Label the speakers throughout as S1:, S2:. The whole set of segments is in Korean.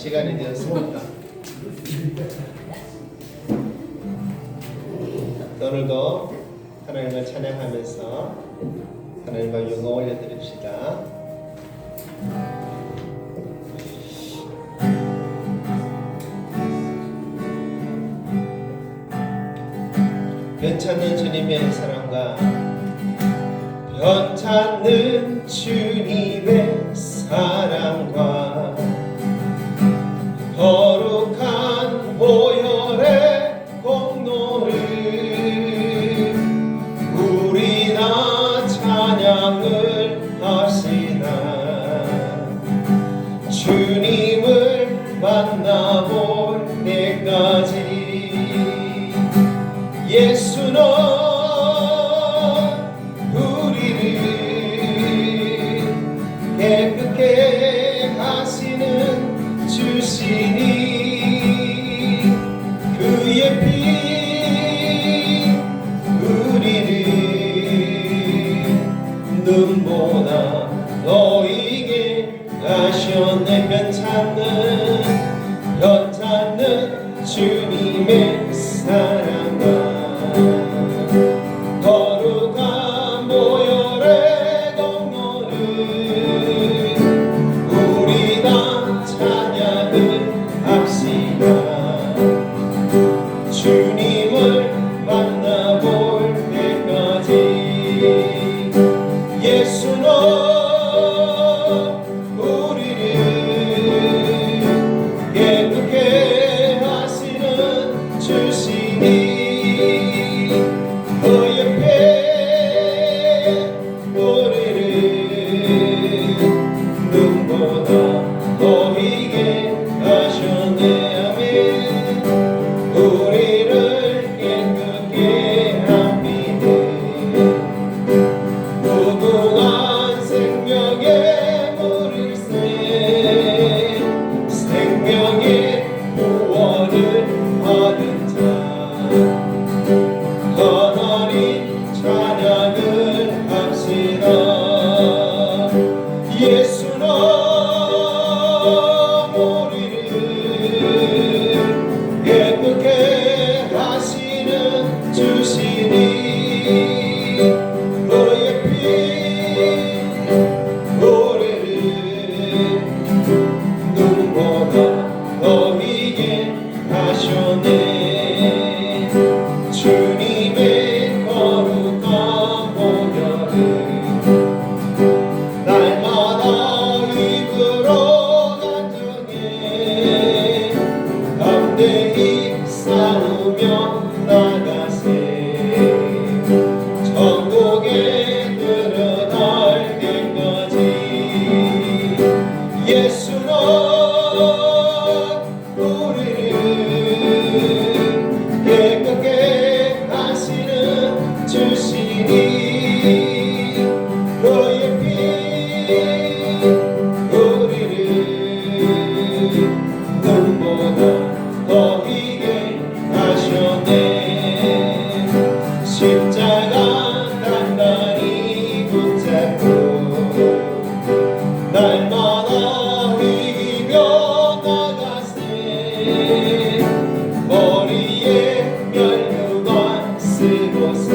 S1: 시간이 되었습니다. 오늘도 하나님을 찬양하면서 하나님과 영광 올려드립시다. 변찮는 주님의 사랑과 변찮는 주님의 사랑과 거룩한 보혈의 공로를 우리나 찬양을 하시나 주님을 만나볼 때까지 예수는 우리를 깨끗게 하시는 주시니 그의 피 우리를 눈보다 너에게 하셨네. 변찮는 주님의 사랑과 거룩한 보혈의 공로를 우리 다 찬양을 합시다. 주님을 만나볼 때까지 예수는 우리를 깨끗게 하시는 주시니 그의 피 우리를 눈보다 너에게 하셨네. 아멘. 우리를 깨끗게 합니다. 무궁한 생명의 물을 새 생명의 구원을 받은 자 하나님 찬양을 합시다. 예수는 우리를 깨끗게 하시는 주시니 그의 피 우리를 눈보다 너에게 하셨네. 주님의 거룩한 보혈을 날마다 입으로 간증해 담대히 싸우며 나가세. 천국에 들어갈 때까지 예수는 우리를 깨끗게 하시는 주시니 그의 피 우리를 눈보다 너에게 하셨네. 십자가 단단히 붙잡고 날마다 이기며 나가세. 머리에 면류관 쓰고서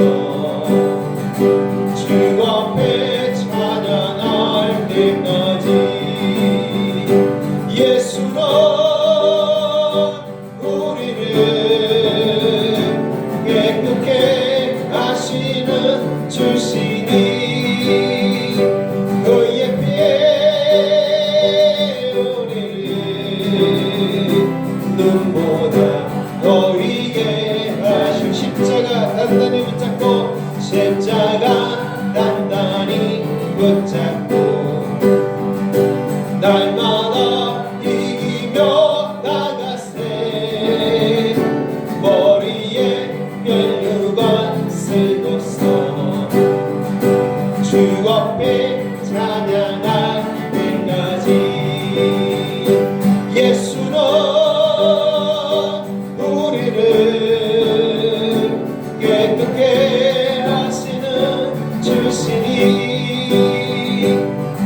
S1: 주 앞에 찬양할 때까지 예수는 우리를 깨끗게 하시는 주시니 그의 피에 우리를 눈보다 너에게 하신 십자가 단단히 붙잡고 십자가 단단히 붙잡고 날마다 이기며 나가세. 머리에 면류관 쓰고서 주 앞에 찬양할 때까지 예수는 우리를 깨끗게 하시는 주시니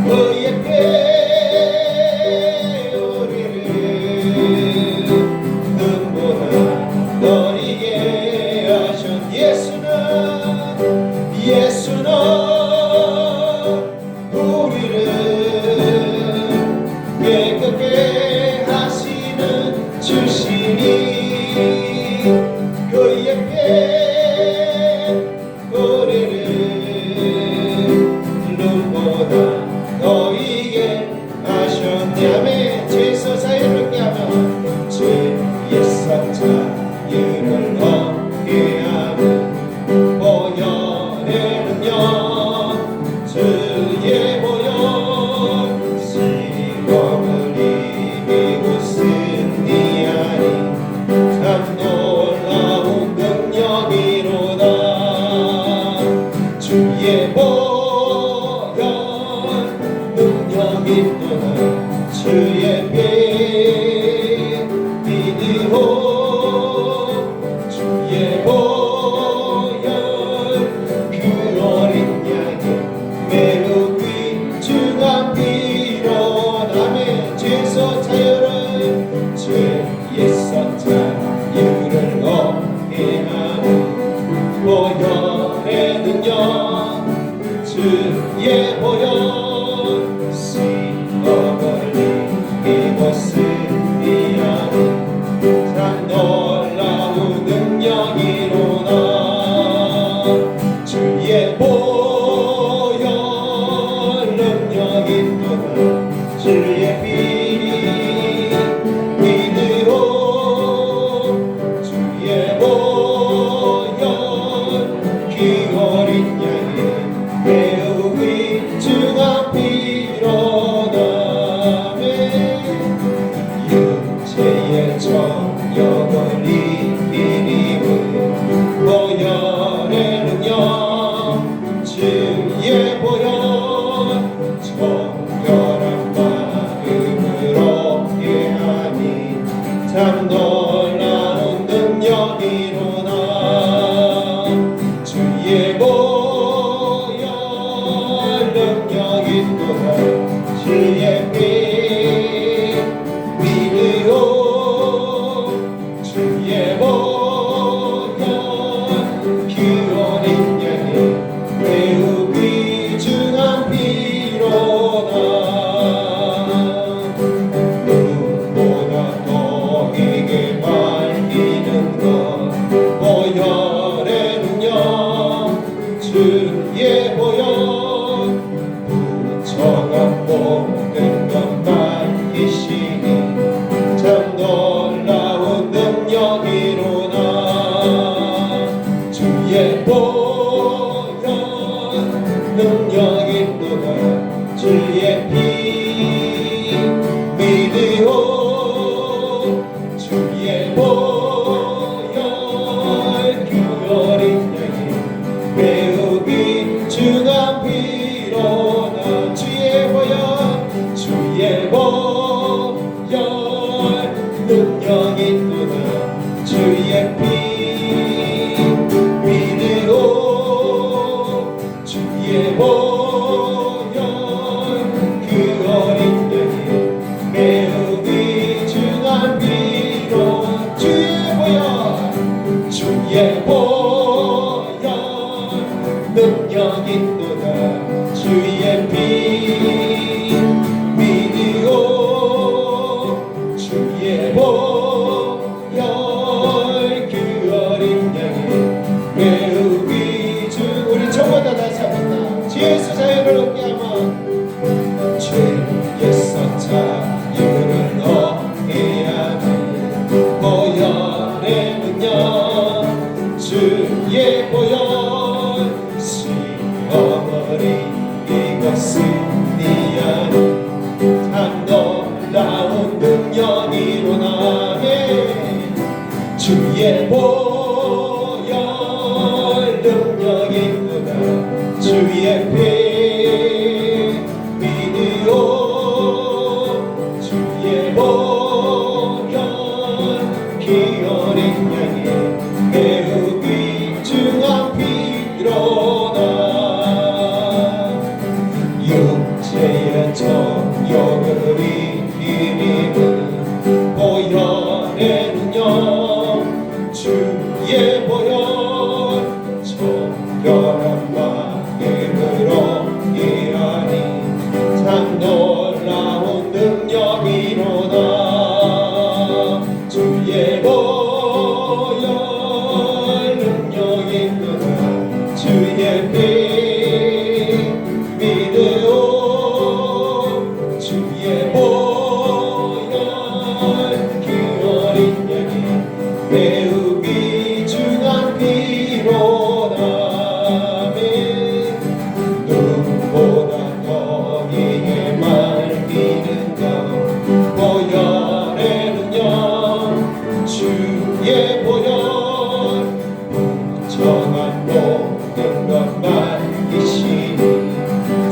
S1: 그의 피 우리를 주시니 그에게 우리를 눈보다 너희에게 하셨냐며 죄서 사유를 깨하며 죄의 사자유를 얻게 하는 보혈에는요 주의 보혈 시험을 이기고 승리하니 참 놀라운 능력이로다 주의 보혈 능력이 또한 주의 피 믿으오 주의 보혈 그 어린 양의 매우 귀중한 피로 남의 죄서 자유를 죄의 사자유를 얻게 하는 보혈에는요 주의 보혈 시험을 이기고 승리하는 참 놀라운 능력이로다 주의 보혈 능력이 또한 주의 피 믿으오 주의 보혈 그 어린 양의 매우 귀중한 피로다 육체의 정욕을 이기는 보혈에는요 주의 보혈 정결한 마음으로 예하니 참 놀라운 능력이로다 주의 보혈 능력이 또한 주의 피 믿으오 주의 보혈 그 어린 양의 매우 귀중한 피로다 눈보다 너에게 밝히는 것 보혈에는요 주의 보혈 부처가 모든 것 밝히시니 참 놀라운 능력이로다 주의 보혈 능력이 또한 주의 피 믿으오 주의 보혈 그 어린 양의 매우 귀중한 피로다 주의 보혈 능력이 또한 주의 피 믿으오 주의 보혈 그 어린 양의 매우 귀중한 피로 주의 보혈 능력이 또한 주의 피 믿으오 주의 보혈 그 어린 양의 매우 귀중 우리 저보다 다시 한번 죄에서 자유를 얻게 하면 죄의 사자유를 얻게 하는 보혈에는요 주의 보혈 시험을 이기고 승리하는 참 놀라운 능력이로나 주의 보혈 능력이 또한 주의 피 믿으오 주의 보혈 그 어린 양의 매우 귀중한 피로다 육체의 정욕을 이기는 보혈에는요 주 주의 보혈 능력 있는 주의 피 믿으오 주의 보혈 그 어린 양이 매우 귀중한 피로다 눈보다 더위에 말리는 것 보혈의 능력 주의 보혈 정한 모든 것 말리시니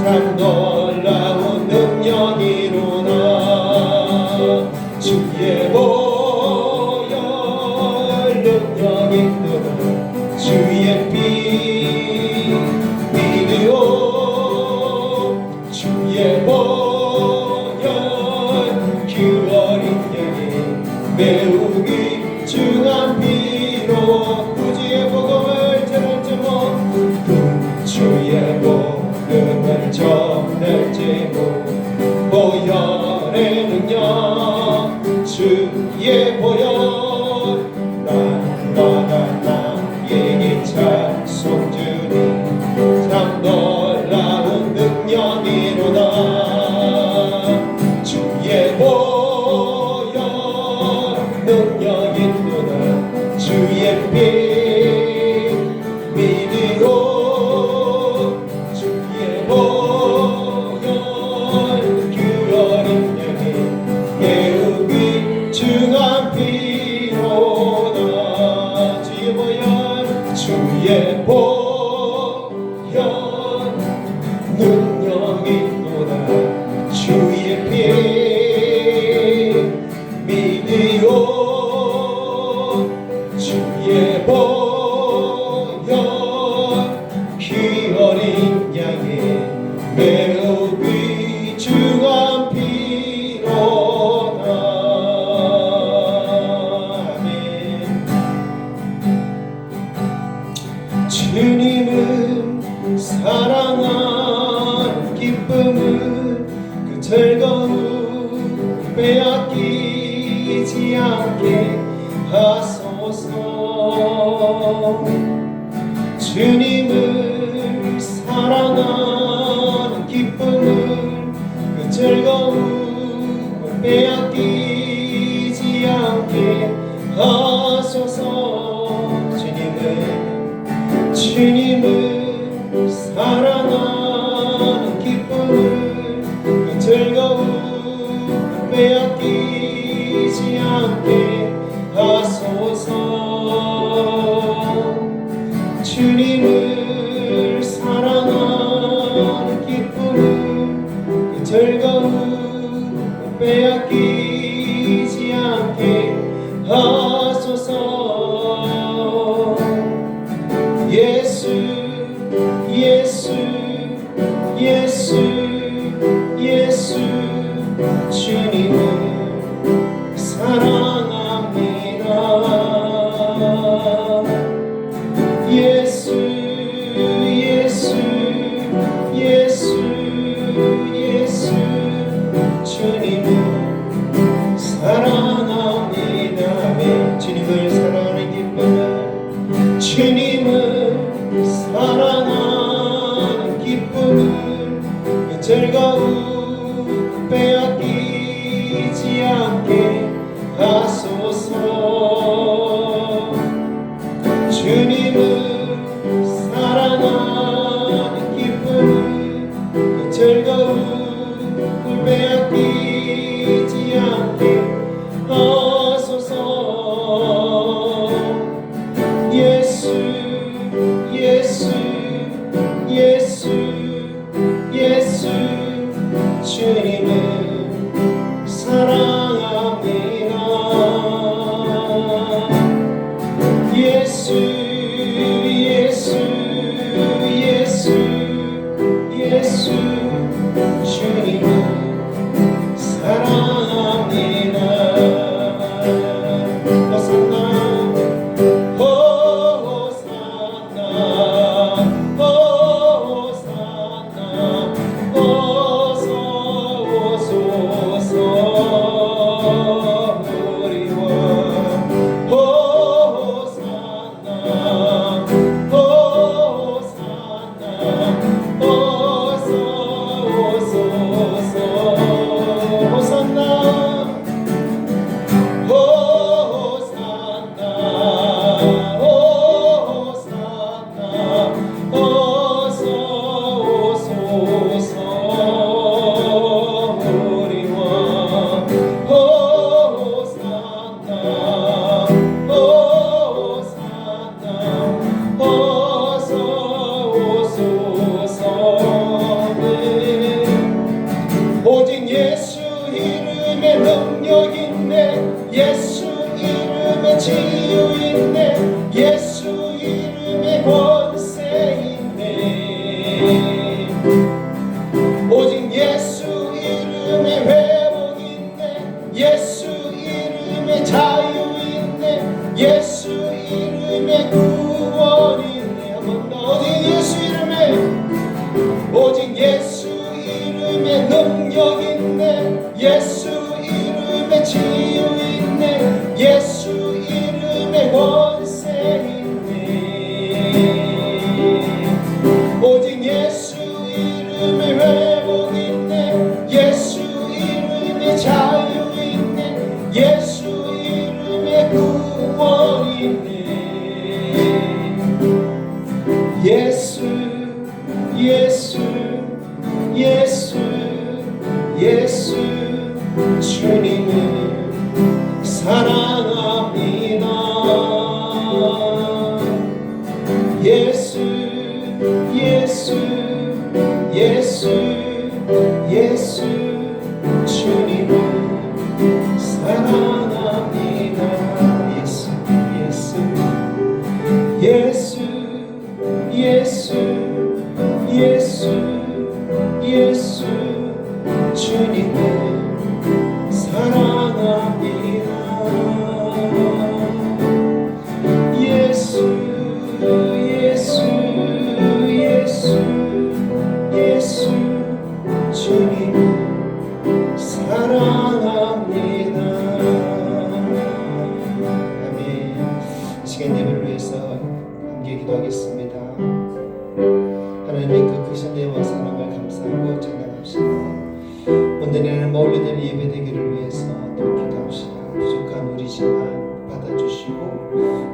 S1: 참 놀라운 능력이로다 주의 보혈 능력 있는 주의 피 믿으오 주의 보혈 그 어린 양이 매우 귀중한 피로 구주의 복음을 전할지모 주의 복음을 전할지모 보혈의 능력 주의 보혈 날마다 나에게 찬송 주니 참 놀라운 능력이로다 주의 보혈 능력 있도다 주의 피 믿으오 주의 보혈 그 어린 양이 매우 귀중한 피로다 주의 보혈 능력 있도다 주의 피 믿으오 주의 보혈 그 어린 양이 매우 귀중한 피로다 아멘. 주님을 사랑한 기쁨을 그 즐거움 빼앗기지 않게 하소서 주님을 사랑하는 기쁨을 그 즐거움 빼앗기지 않게 하소서 주님을 사랑하는 기쁨을 그 즐거움 빼앗기지 않게 하소서 주님을 사랑하는 기쁨을 그 즐거움 빼앗기지 않게 하소서 예수 예수 예수 예수 주님을 사랑합니다 예수 예수 예수 예수 주님을 사랑합니다 주님을 사랑하는 기쁨을 주님을 사랑하는 기쁨을 그 즐거움 빼앗기지 않게 하소서 주님을 사랑하는 기쁨을 그 즐거움 빼앗기지 않게 하소서 예수 이름에 치유 있네. 예수 이름에 권세 있네. 오직 예수 이름에 회복 있네. 예수 이름에 자유 있네. 예수 이름에 구원 있네. 한 번 더. 오직 예수 이름에 능력 있네. 예수 이름에 치유 있네. 예수 이름에 권세 있네. 오직 예수 이름에 회복 있네. 예수 이름에 자유 있네. 예수 이름에 구원 있네. 예수 예수 예수 예수 주님을 사랑합니다. 예수 예수 예수 예수 주님을 사랑합니다. 예수 예수 예수 예수 예수 주님을 사랑합니다. 예수 예수 예수 예수 주님을 사랑합니다. 아멘. 이 시간 예배를 위해서 함께 기도하겠습니다. 하나님의 그 크신 은혜와 사랑을 감사하고 찬양합시다. 온전히 올려드린 예배 되기를 위해서 또 기도합시다. 부족한 우리지만 받아주시고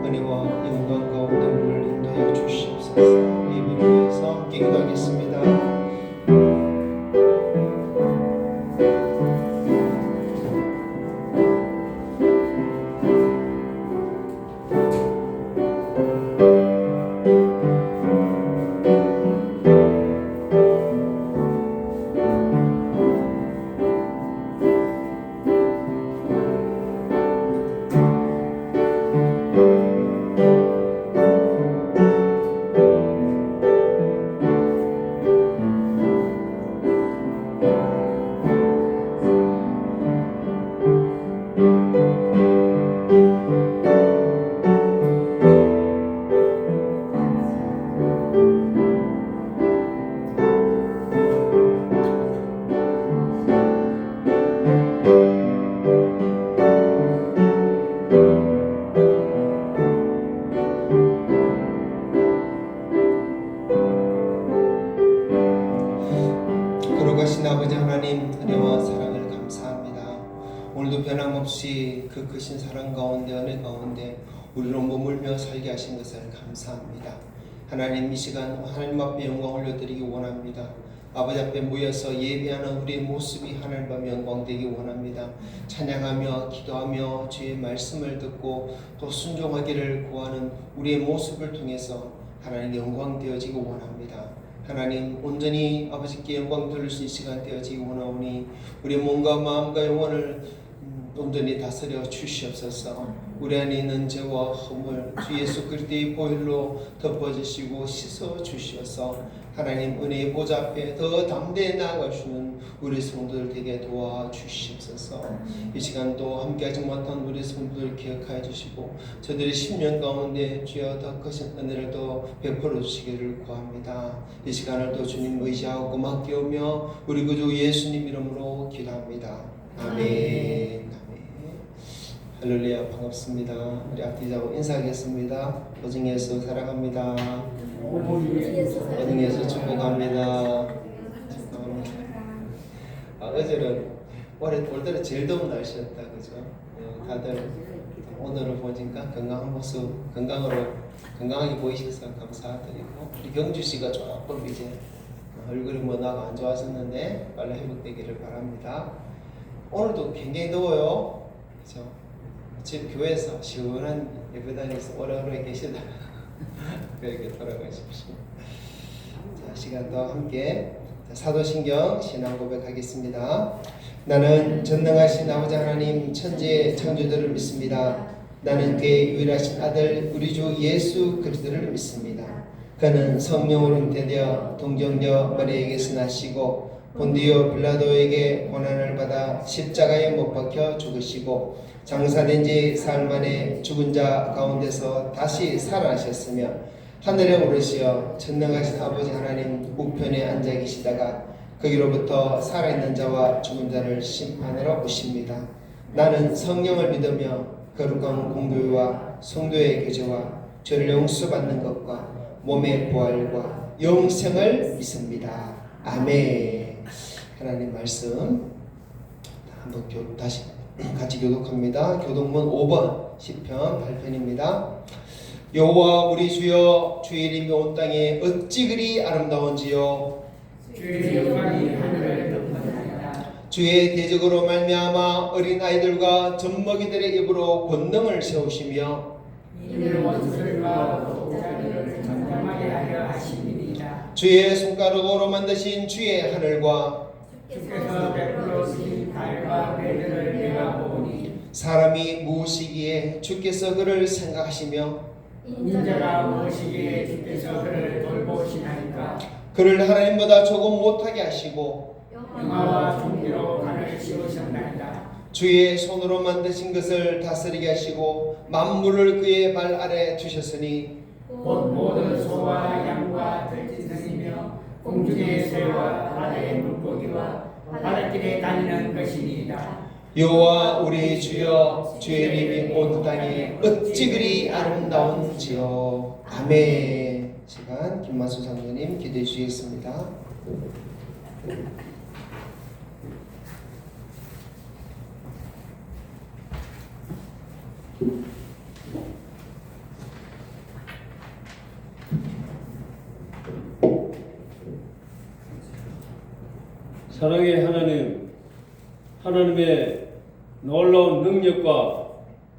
S1: 은혜와 영광 가운데 우리를 인도하여 주시옵소서. 예배를 위해서 함께 기도하겠습니다. 거룩하신 아버지 하나님, 은혜와 사랑을 감사합니다. 오늘도 변함없이 그 크신 사랑 가운데 은혜 가운데 우리로 머물며 살게 하신 것을 감사합니다. 하나님, 이 시간 하나님 앞에 영광 올려드리기 원합니다. 아버지 앞에 모여서 예배하는 우리의 모습이 하나님 앞에 영광되기 원합니다. 찬양하며 기도하며 주의 말씀을 듣고 또 순종하기를 구하는 우리의 모습을 통해서 하나님 영광 되어지기 원합니다. 하나님, 온전히 아버지께 영광 돌릴 수 있는 시간 되어지기 원하오니 우리의 몸과 마음과 영혼을 온전히 다스려 주시옵소서. 우리 안에 있는 죄와 허물 주 예수 그리스도의 보혈로 덮어주시고 씻어 주시어서 하나님 은혜의 보좌 앞에 더 담대히 나아가시는 우리 성도들 되게 도와주시옵소서. 이 시간도 함께하지 못한 우리 성도들 기억하여 주시고 저들의 심령 가운데 주여 더 크신 은혜를 더 베풀어 주시기를 구합니다. 이 시간을 또 주님 의지하고 맡기오며 우리 구주 예수님 이름으로 기도합니다. 아멘. 할렐루야, 반갑습니다. 우리 앞뒤자고 인사하겠습니다. 오직 예수 사랑합니다. 오직 예수 축복합니다. 어제는 올 들에 제일 더운 날씨였다, 그죠? 다들 오늘은 보니까 건강한 모습, 건강하게 보이셔서 감사드리고, 우리 경주 씨가 조금 이제 얼굴이 뭐나가 안 좋아졌는데 빨리 회복되기를 바랍니다. 오늘도 굉장히 더워요, 그죠? 집 교회에서 시원한 예배당에서 오래오래 계시다가 그에게 돌아가십시오. 자, 시간도 함께 사도신경 신앙 고백하겠습니다. 나는 전능하신 아버지 하나님 천지의 창조주를 믿습니다. 나는 그의 유일하신 아들 우리 주 예수 그리스도를 믿습니다. 그는 성령으로 잉태되어 동정녀 마리아에게서 나시고 본디오 빌라도에게 고난을 받아 십자가에 못 박혀 죽으시고 장사된 지 사흘 만에 죽은 자 가운데서 다시 살아나셨으며 하늘에 오르시어 전능하신 아버지 하나님 우편에 앉아 계시다가 거기로부터 살아있는 자와 죽은 자를 심판하러 오십니다. 나는 성령을 믿으며 거룩한 공교회와 성도의 교제와 죄를 용서받는 것과 몸의 부활과 영생을 믿습니다. 아멘. 하나님 말씀 한번 다시 같이 교독합니다. 교독문 5번 시편 8편입니다. 여호와 우리 주여 주의 이름이 온 땅에 어찌 그리 아름다운지요.
S2: 주의 영광이 하늘을 덮었나이다.
S1: 주의 대적으로 말미암아 어린 아이들과 젖먹이들의 입으로 권능을 세우시며
S2: 이들 원수들과 독자들을 전념하게 하려 하심이니이다.
S1: 주의 손가락으로 만드신 주의 하늘과
S2: 주께서 베풀어주신 달과 배들을 내가 보니
S1: 사람이 무엇이기에 주께서 그를 생각하시며
S2: 인자가 무엇이기에 주께서 그를 돌보시나이까.
S1: 그를 하나님보다 조금 못하게 하시고
S2: 영화와 존귀로 하늘 씌우셨나이다.
S1: 주의 손으로 만드신 것을 다스리게 하시고 만물을 그의 발 아래 두셨으니
S2: 곧 모든 소와 양과 들짐승이며 공중의 새와 바다의 물고기와 바닷길에 다니는 것이니이다.
S1: 여호와 우리 주여 주의 이름이 온 땅에 어찌 그리 아름다운지요. 아멘. 시간 김만수 장로님 기도해 주시겠습니다.
S3: 사랑의 하나님, 하나님의 놀라운 능력과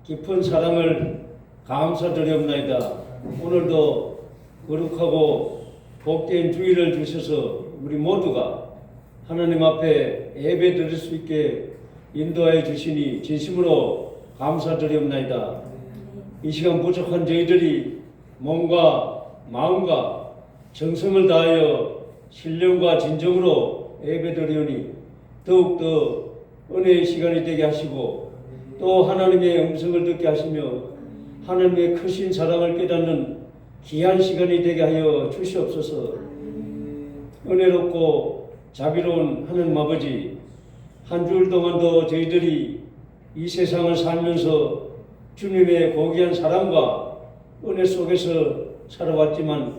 S3: 깊은 사랑을 감사드리옵나이다. 오늘도 거룩하고 복된 주일을 주셔서 우리 모두가 하나님 앞에 예배 드릴 수 있게 인도하여 주시니 진심으로 감사드리옵나이다. 이 시간 부족한 저희들이 몸과 마음과 정성을 다하여 신령과 진정으로 예배드리오니 더욱더 은혜의 시간이 되게 하시고 또 하나님의 음성을 듣게 하시며 하나님의 크신 사랑을 깨닫는 귀한 시간이 되게 하여 주시옵소서. 은혜롭고 자비로운 하나님 아버지, 한 주일 동안도 저희들이 이 세상을 살면서 주님의 고귀한 사랑과 은혜 속에서 살아왔지만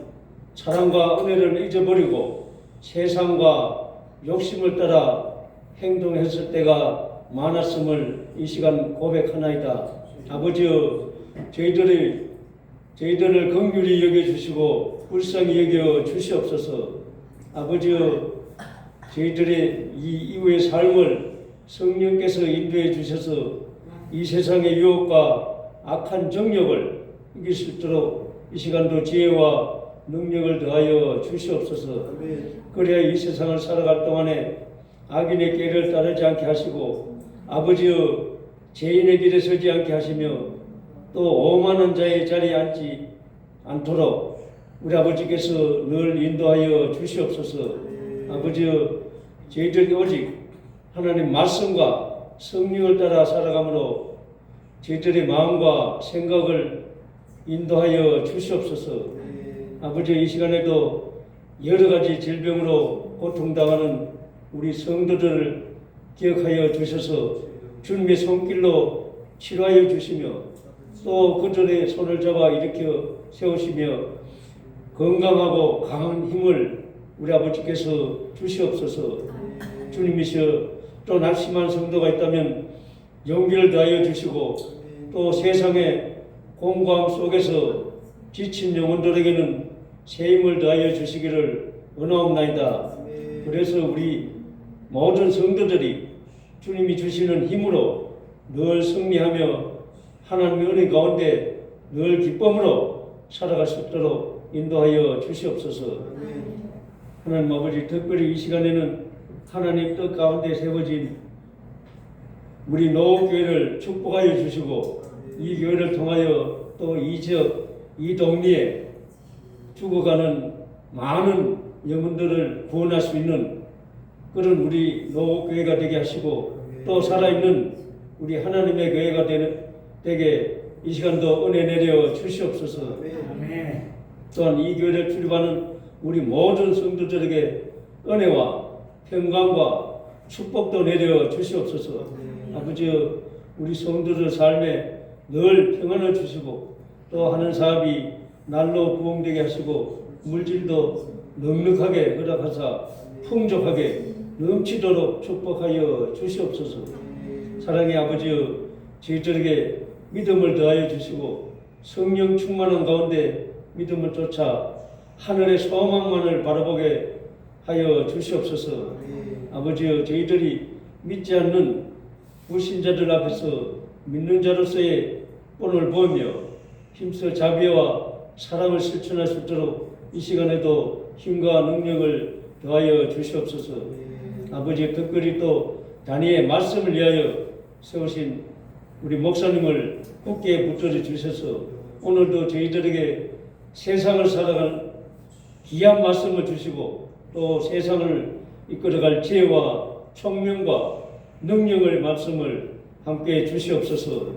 S3: 사랑과 은혜를 잊어버리고 세상과 욕심을 따라 행동했을 때가 많았음을 이 시간 고백하나이다. 아버지여, 저희들을 긍휼히 여겨주시고 불쌍히 여겨 주시옵소서. 아버지여, 저희들의 이 이후의 삶을 성령께서 인도해 주셔서 이 세상의 유혹과 악한 정력을 이길 수 있도록 이 시간도 지혜와 능력을 더하여 주시옵소서. 그래야 이 세상을 살아갈 동안에 악인의 길을 따르지 않게 하시고 아버지여 죄인의 길에 서지 않게 하시며 또 오만한 자의 자리에 앉지 않도록 우리 아버지께서 늘 인도하여 주시옵소서. 아버지여, 저희들이 오직 하나님 말씀과 성령을 따라 살아가므로 저희들의 마음과 생각을 인도하여 주시옵소서. 아버지, 이 시간에도 여러 가지 질병으로 고통당하는 우리 성도들을 기억하여 주셔서 주님의 손길로 치료하여 주시며 또 그들의 손을 잡아 일으켜 세우시며 건강하고 강한 힘을 우리 아버지께서 주시옵소서. 주님이시여, 또 낙심한 성도가 있다면 용기를 더하여 주시고 또 세상의 공고함 속에서 지친 영혼들에게는 새 힘을 더하여 주시기를 원하옵나이다. 그래서 우리 모든 성도들이 주님이 주시는 힘으로 늘 승리하며 하나님의 은혜 가운데 늘 기쁨으로 살아갈 수 있도록 인도하여 주시옵소서. 하나님 아버지, 특별히 이 시간에는 하나님 뜻 가운데 세워진 우리 노업교회를 축복하여 주시고 이 교회를 통하여 또 이 지역, 이 동네에 죽어가는 많은 영혼들을 구원할 수 있는 그런 우리 노교회가 되게 하시고 또 살아있는 우리 하나님의 교회가 되게 이 시간도 은혜 내려 주시옵소서.
S2: 아멘.
S3: 또한 이 교회를 출입하는 우리 모든 성도들에게 은혜와 평강과 축복도 내려 주시옵소서. 아버지, 우리 성도들 삶에 늘 평안을 주시고 또 하는 사업이 날로 부흥되게 하시고 물질도 넉넉하게 허락하사 풍족하게 넘치도록 축복하여 주시옵소서. 사랑의 아버지, 저희들에게 믿음을 더하여 주시고 성령 충만한 가운데 믿음을 쫓아 하늘의 소망만을 바라보게 하여 주시옵소서. 아버지, 저희들이 믿지 않는 불신자들 앞에서 믿는 자로서의 본을 보며 힘써 자비와 사랑을 실천할 수 있도록 이 시간에도 힘과 능력을 더하여 주시옵소서. 아버지, 특별히 또 단위의 말씀을 위하여 세우신 우리 목사님을 굳게 붙들어 주셔서 오늘도 저희들에게 세상을 살아갈 귀한 말씀을 주시고 또 세상을 이끌어갈 지혜와 총명과 능력을 말씀을 함께 주시옵소서.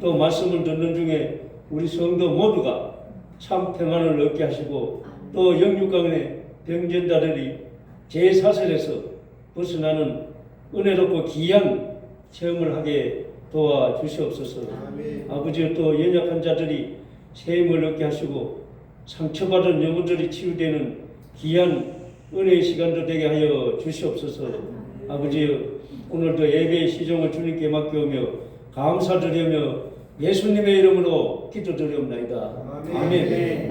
S3: 또 말씀을 듣는 중에 우리 성도 모두가 참 평안을 얻게 하시고 또 영육간의 병전자들이 제사슬에서 벗어나는 은혜롭고 귀한 체험을 하게 도와주시옵소서. 아버지, 또 연약한 자들이 세임을 얻게 하시고 상처받은 영혼들이 치유되는 귀한 은혜의 시간도 되게 하여 주시옵소서. 아버지, 오늘도 예배의 시종을 주님께 맡겨오며 감사드리며 예수님의 이름으로 기도드리옵나이다. 아멘.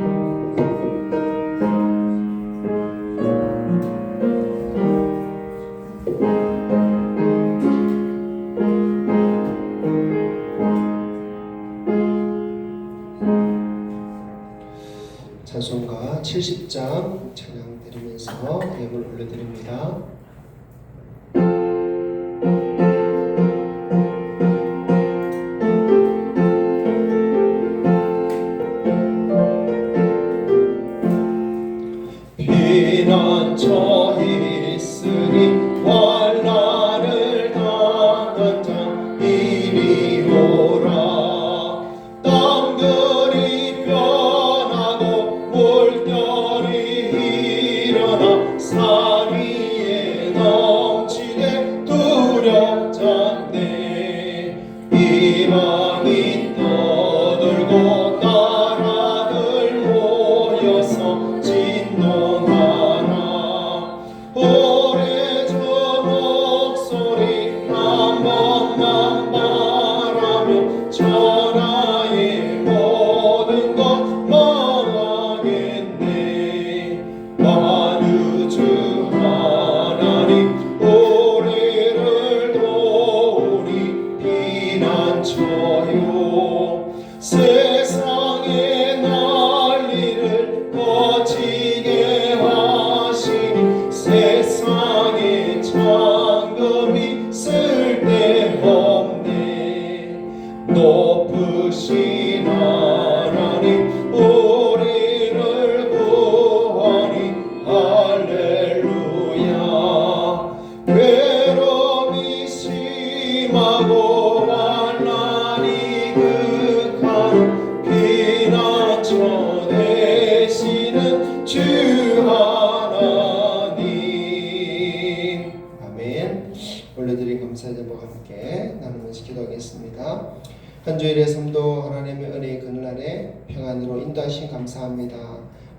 S1: 찬송가 70장 찬양 드리면서 예물 올려드립니다. 피난처 있으니 환난을 당한 자 이리 오라. 땅들이 변하고 물결이 일어나 산 위에 넘치네 두렵잖네. 이방인 떠들고 나라들 모여서 진동하라. 오래 저 목소리 한 번만 바라면 천하의 모든 것 망하겠네. 만우주 하나님 우리를 도우리 피난처요. 세상의 난리를 거치게 하시니 세상의 장금이 쓸데없네. 높으신 하나님 우리를 구하니 할렐루야. 괴로움이 심하고 환난이 극한 피난처 되시는 주 하나님. 아멘. 올려드린 감사 제목 함께 나누면서 기도하겠습니다. 한 주일의 삶도 하나님의 은혜의 그늘아래 평안으로 인도하신 감사합니다.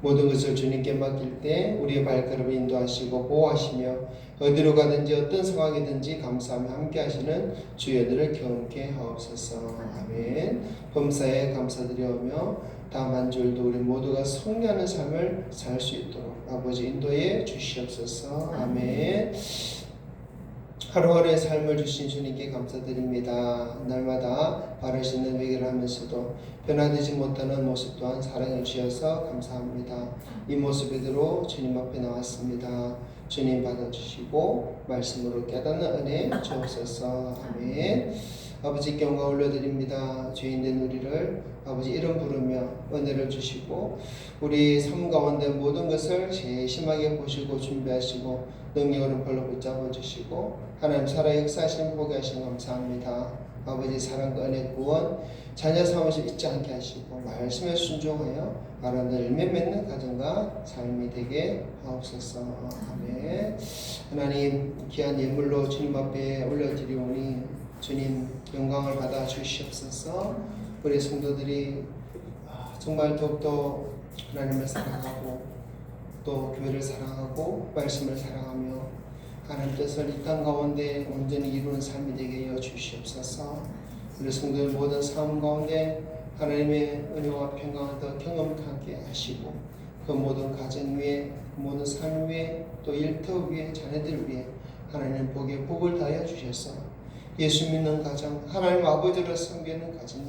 S1: 모든 것을 주님께 맡길 때 우리의 발걸음을 인도하시고 보호하시며 어디로 가든지 어떤 상황이든지 감사하며 함께 하시는 주여들을 경험케 하옵소서. 아멘. 범사에 감사드리오며 다음 한 주일도 우리 모두가 승리하는 삶을 살 수 있도록 아버지 인도해 주시옵소서. 아멘. 하루하루의 삶을 주신 주님께 감사드립니다. 날마다 바르시는 외교를 하면서도 변화되지 못하는 모습 또한 사랑해 주셔서 감사합니다. 이 모습 그대로 주님 앞에 나왔습니다. 주님 받아주시고 말씀으로 깨닫는 은혜 주옵소서. 아멘. 아버지께 영광 올려드립니다. 죄인된 우리를 아버지 이름 부르며 은혜를 주시고 우리 삶 가운데 모든 것을 세심하게 보시고 준비하시고 능력으로 벌로 붙잡아 주시고 하나님 살아 역사하시는 보게 하시는 감사합니다. 아버지 사랑과 은혜 구원 자녀 삼으시 잊지 않게 하시고 말씀에 순종하여 바라는 열매 맺는 가정과 삶이 되게 하옵소서. 아멘. 하나님 귀한 예물로 주님 앞에 올려드리오니 주님 영광을 받아 주시옵소서. 우리 성도들이 정말 더욱더 하나님을 사랑하고 또 교회를 사랑하고 말씀을 사랑하며 하나님 뜻을 이 땅 가운데 온전히 이루는 삶이 되게 하여 주시옵소서. 우리 성도들 모든 삶 가운데 하나님의 은혜와 평강을 더 경험하게 하시고 그 모든 가정 위에 그 모든 삶 위에 또 일터 위에 자녀들 위에 하나님 복에 복을 다하여 주셔서 예수 믿는 가정 하나님 아버지를 섬기는 가정이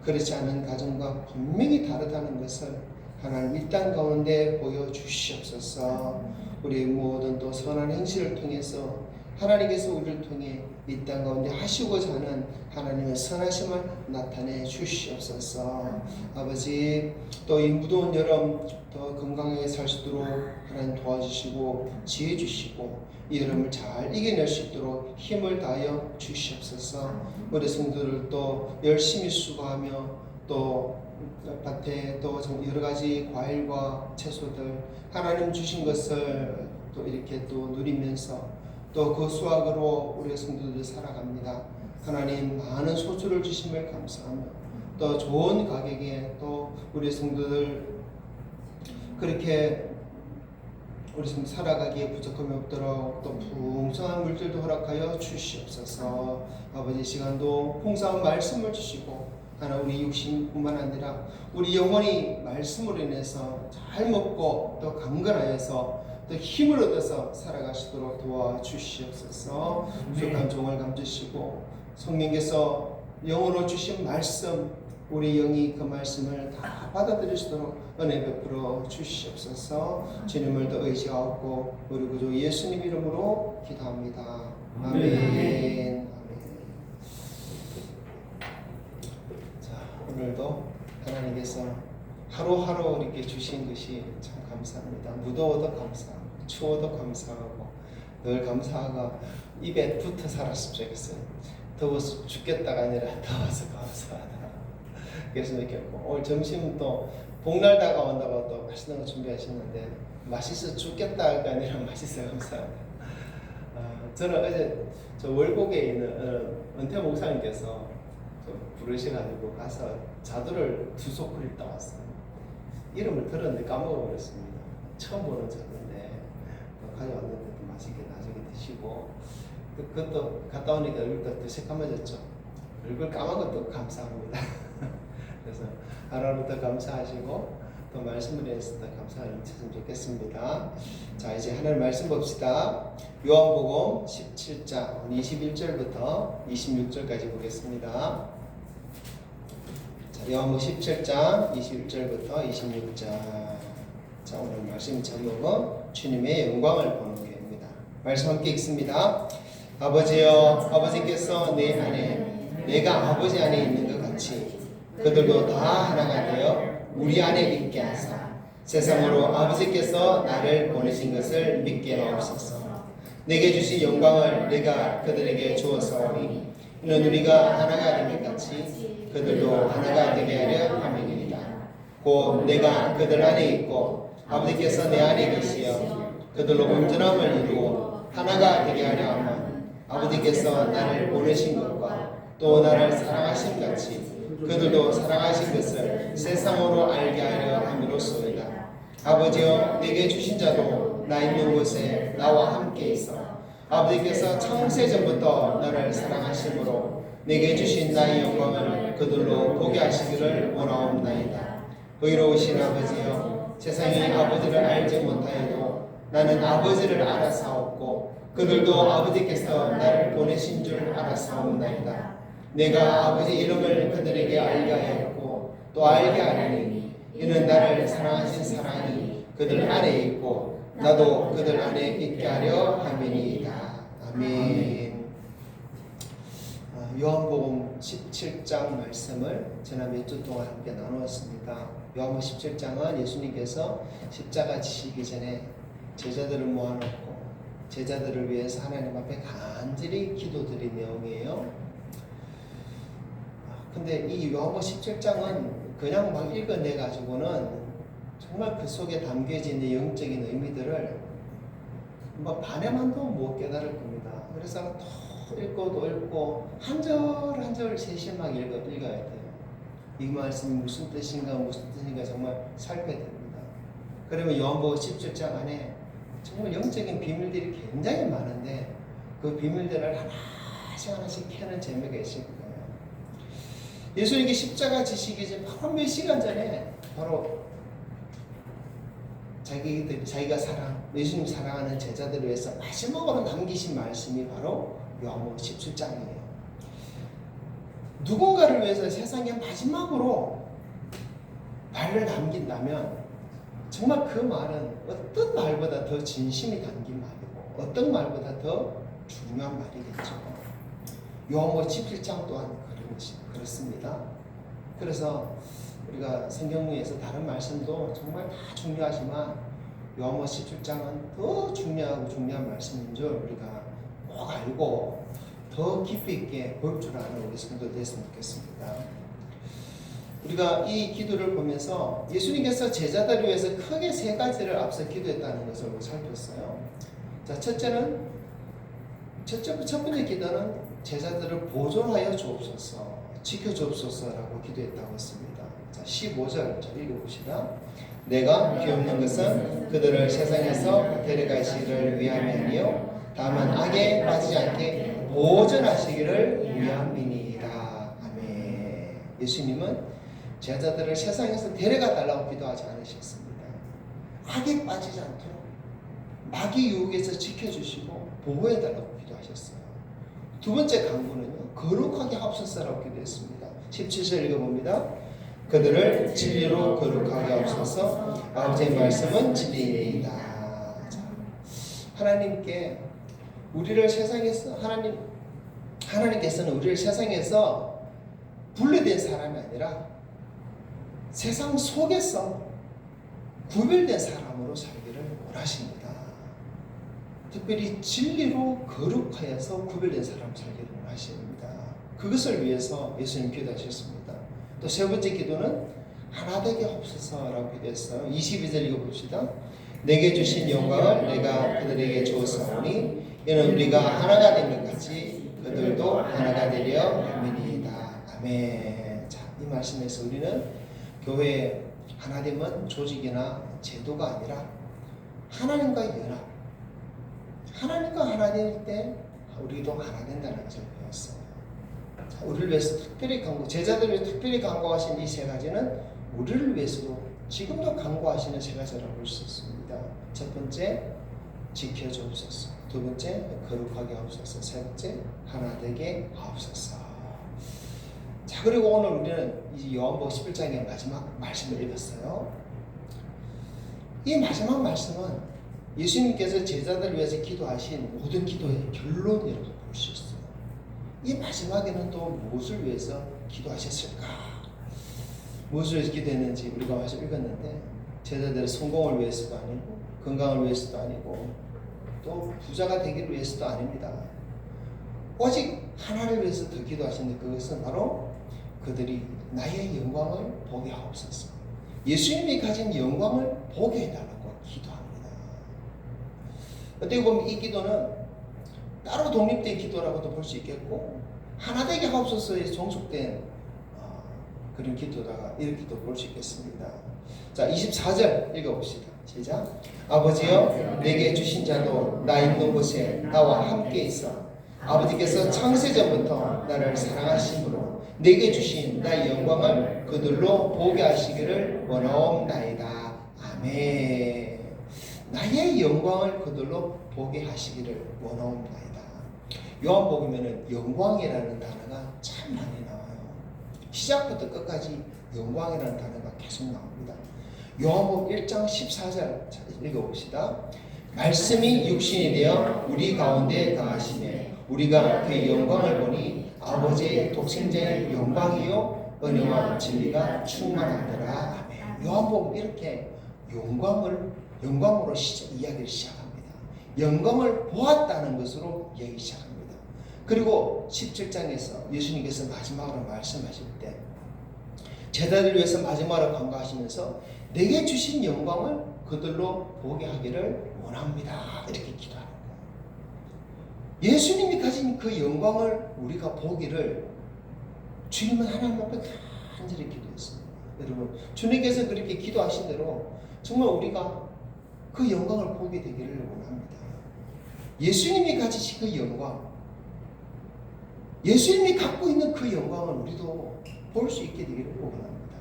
S1: 그렇지 않은 가정과 분명히 다르다는 것을 하나님 이 땅 가운데 보여주시옵소서. 우리 모든 또 선한 행실을 통해서 하나님께서 우리를 통해 이 땅 가운데 하시고자 하는 하나님의 선하심을 나타내 주시옵소서. 아버지 또 이 무더운 여름 더 건강하게 살 수 있도록 하나님 도와주시고 지혜 주시고 이 여름을 잘 이겨낼 수 있도록 힘을 다하여 주시옵소서. 우리 성도들도 열심히 수고하며 또 밭에 또 여러 가지 과일과 채소들 하나님 주신 것을 또 이렇게 또 누리면서 또 그 수확으로 우리 성도들 살아갑니다. 하나님 많은 소출을 주심을 감사하며 또 좋은 가격에 또 우리 성도들 그렇게 우리 성도 살아가기에 부족함이 없도록 또 풍성한 물질도 허락하여 주시옵소서. 아버지 시간도 풍성한 말씀을 주시고 하나 우리 육신뿐만 아니라 우리 영혼이 말씀으로 인해서 잘 먹고 또 강건하여서 또 힘을 얻어서 살아가시도록 도와주시옵소서. 부족한 종을 감주시고 성령께서 영으로 주신 말씀 우리 영이 그 말씀을 다 받아들일 수 있도록 은혜 베풀어 주시옵소서. 주님을 더 의지하고 우리 구주 예수님 이름으로 기도합니다. 아멘. 오늘도 하나님께서 하루하루 이렇게 주신 것이 참 감사합니다. 무더워도 감사하고 추워도 감사하고 늘 감사하고 입에 붙어 살았으면 좋겠어요. 더워서 죽겠다가 아니라 더워서 감사하다. 그래서 느꼈고 오늘 점심 또 복날 다가온다고 또 맛있는 거 준비하시는데 맛있어 죽겠다가 아니라 맛있어 감사하다. 저는 어제 저 월곡에 있는 은퇴 목사님께서 부르셔가지고 가서 자두를 2소쿠리 따왔어요. 이름을 들었는데 까먹어버렸습니다. 처음 보는 자두인데 가져왔는데 또 맛있게 나중에 드시고 그것도 갔다 오니까 얼굴도 더 새까매졌죠. 얼굴 까만 것도 감사합니다. 그래서 하루하루 더 감사하시고 또 말씀을 해서 더 감사를 넘쳤으면 좋겠습니다. 자 이제 하나님 말씀 봅시다. 요한복음 17장 21절부터 26절까지 보겠습니다. 자, 요한복음 17장 21절부터 26절. 자 오늘 말씀 제목은 주님의 영광을 보는 교회입니다. 말씀 함께 읽습니다. 아버지여 아버지께서 내 안에 내가 아버지 안에 있는 것 같이 그들도 다 하나가 되어 우리 안에 있게 하사 세상으로 아버지께서 나를 보내신 것을 믿게 하옵소서. 내게 주신 영광을 내가 그들에게 주었사오니 이는 우리가 하나가 된 것 같이 그들도 하나가 되게 하려 함이니이다. 곧 내가 그들 안에 있고 아버지께서 내 안에 계시어 그들로 온전함을 이루어 하나가 되게 하려 하면 아버지께서 나를 보내신 것과 또 나를 사랑하신 같이 그들도 사랑하신 것을 세상으로 알게 하려 함이로소이다. 아버지여 내게 주신 자도 나 있는 곳에 나와 함께 있어 아버지께서 창세전부터 너를 사랑하심으로 내게 주신 나의 영광을 그들로 보게 하시기를 원하옵나이다. 의로우신 아버지여 세상이 아버지를 알지 못하여도 나는 아버지를 알아사옵고 그들도 아버지께서 나를 보내신 줄 알아사옵나이다. 내가 아버지 이름을 그들에게 알게 하였고 또 알게 하리니 이는 나를 사랑하신 사랑이 그들 안에 있고 나도 그들 안에 있게 하려 함이니이다. 아멘. 요한복음 17장 말씀을 지난 몇 주 동안 함께 나누었습니다. 요한복음 17장은 예수님께서 십자가 지시기 전에 제자들을 모아놓고 제자들을 위해서 하나님 앞에 간절히 기도드린 내용이에요. 근데 이 요한복음 17장은 그냥 막 읽어내가지고는 정말 그 속에 담겨져 있는 영적인 의미들을 뭐 반에만도 못 깨달을 겁니다. 그래서 또 읽고 또 읽고 한 절 한 절 세심하게 읽어야 돼요. 이 말씀이 무슨 뜻인가 정말 살펴야 됩니다. 그러면 요한복음 17장 안에 정말 영적인 비밀들이 굉장히 많은데 그 비밀들을 하나씩 캐는 재미가 있을 거예요. 예수님께 십자가 지시기 전 바로 몇 시간 전에 바로 자기가 예수님 사랑하는 제자들을 위해서 마지막으로 남기신 말씀이 바로 요한복음 17장이에요. 누군가를 위해서 세상에 마지막으로 말을 남긴다면 정말 그 말은 어떤 말보다 더 진심이 담긴 말이고 어떤 말보다 더 중요한 말이겠죠. 요한복음 17장 또한 그렇습니다. 그래서 우리가 성경에서 다른 말씀도 정말 다 중요하지만 요한복음 17장은 더 중요한 말씀인 줄 우리가 꼭 알고 더 깊이 있게 볼 줄 아는 우리 성도 됐으면 좋겠습니다. 우리가 이 기도를 보면서 예수님께서 제자들을 위해서 크게 세 가지를 앞서 기도했다는 것을 살폈어요. 자, 첫 번째 기도는 제자들을 보존하여 주옵소서, 지켜주옵소서라고 기도했다고 했습니다. 자, 15절 읽어봅시다. 내가 비옵는 것은 그들을 세상에서 데려가시기를 위함이요 다만 악에 빠지지 않게 보존하시기를 위함이니이다. 아멘. 예수님은 제자들을 세상에서 데려가 달라고 기도하지 않으셨습니다. 악에 빠지지 않도록 마귀 유혹에서 지켜주시고 보호해 달라고 기도하셨어요. 두 번째 강구는요, 거룩하게 하옵소서라고 기도했습니다. 17절 읽어봅니다. 그들을 진리로 거룩하게 하옵소서. 아버지의 말씀은 진리이다. 하나님께 우리를 세상에서 하나님께서는 우리를 세상에서 분리된 사람이 아니라 세상 속에서 구별된 사람으로 살기를 원하십니다. 특별히 진리로 거룩하여서 구별된 사람 살기를 원하십니다. 그것을 위해서 예수님 기도하셨습니다. 또 세 번째 기도는 하나 되게 하옵소서라고 기도했어요. 22절 읽어봅시다. 내게 주신 영광을 내가 그들에게 주었사오니 이는 우리가 하나가 된 것 같이 그들도 하나가 되려 함이니이다. 아멘. 자, 이 말씀에서 우리는 교회 하나됨은 조직이나 제도가 아니라 하나님과의 연합, 하나님과 하나 될 때 우리도 하나 된다는 것을 배웠어요. 자, 우리를 위해서 제자들을 위해서 특별히 간구하신 이 세 가지는 우리를 위해서도 지금도 간구하시는 세 가지라고 볼 수 있습니다. 첫 번째, 지켜주옵소서. 두 번째, 거룩하게 하옵소서. 세 번째, 하나 되게 하옵소서. 자, 그리고 오늘 우리는 이 요한복음 11장의 마지막 말씀을 읽었어요. 이 마지막 말씀은 예수님께서 제자들을 위해서 기도하신 모든 기도의 결론이라고 볼 수 있어요. 이 마지막에는 또 무엇을 위해서 기도하셨을까? 무엇을 위해서 기도했는지 우리가 와서 읽었는데 제자들의 성공을 위해서도 아니고 건강을 위해서도 아니고 또 부자가 되기를 위해서도 아닙니다. 오직 하나를 위해서 더 기도하시는데 그것은 바로 그들이 나의 영광을 보게 하옵소서. 예수님이 가진 영광을 보게 해달라고 기도합니다. 어떻게 보면 이 기도는 따로 독립된 기도라고도 볼 수 있겠고 하나 되게 하옵소서에 종속된 그런 기도다가 이렇게도 볼 수 있겠습니다. 자, 24절 읽어봅시다. 시작. 아버지여 내게 주신 자도 나 있는 곳에 나와 함께 있어 아버지께서 창세전부터 나를 사랑하심으로 내게 주신 나의 영광을 그들로 보게 하시기를 원하옵나이다. 아멘. 나의 영광을 그들로 보게 하시기를 원하옵나이다. 요한복음에는 영광이라는 단어가 참 많이 나와요. 시작부터 끝까지 영광이라는 단어가 계속 나옵니다. 요한복음 1장 14절 읽어봅시다. 말씀이 육신이 되어 우리 가운데 거하시네. 우리가 그의 영광을 보니 아버지의 독생자의 영광이요 은혜와 진리가 충만하더라. 아멘. 요한복음 이렇게 영광으로 이야기를 시작합니다. 영광을 보았다는 것으로 이야기 시작합니다. 그리고 17장에서 예수님께서 마지막으로 말씀하실 때 제자들을 위해서 마지막으로 간구하시면서 내게 주신 영광을 그들로 보게 하기를 원합니다. 이렇게 기도하는 거예요. 예수님이 가진 그 영광을 우리가 보기를 주님은 하나님 앞에 간절히 기도했습니다. 여러분, 주님께서 그렇게 기도하신 대로 정말 우리가 그 영광을 보게 되기를 원합니다. 예수님이 가지신 그 영광, 예수님이 갖고 있는 그 영광을 우리도 볼 수 있게 되기를 원합니다.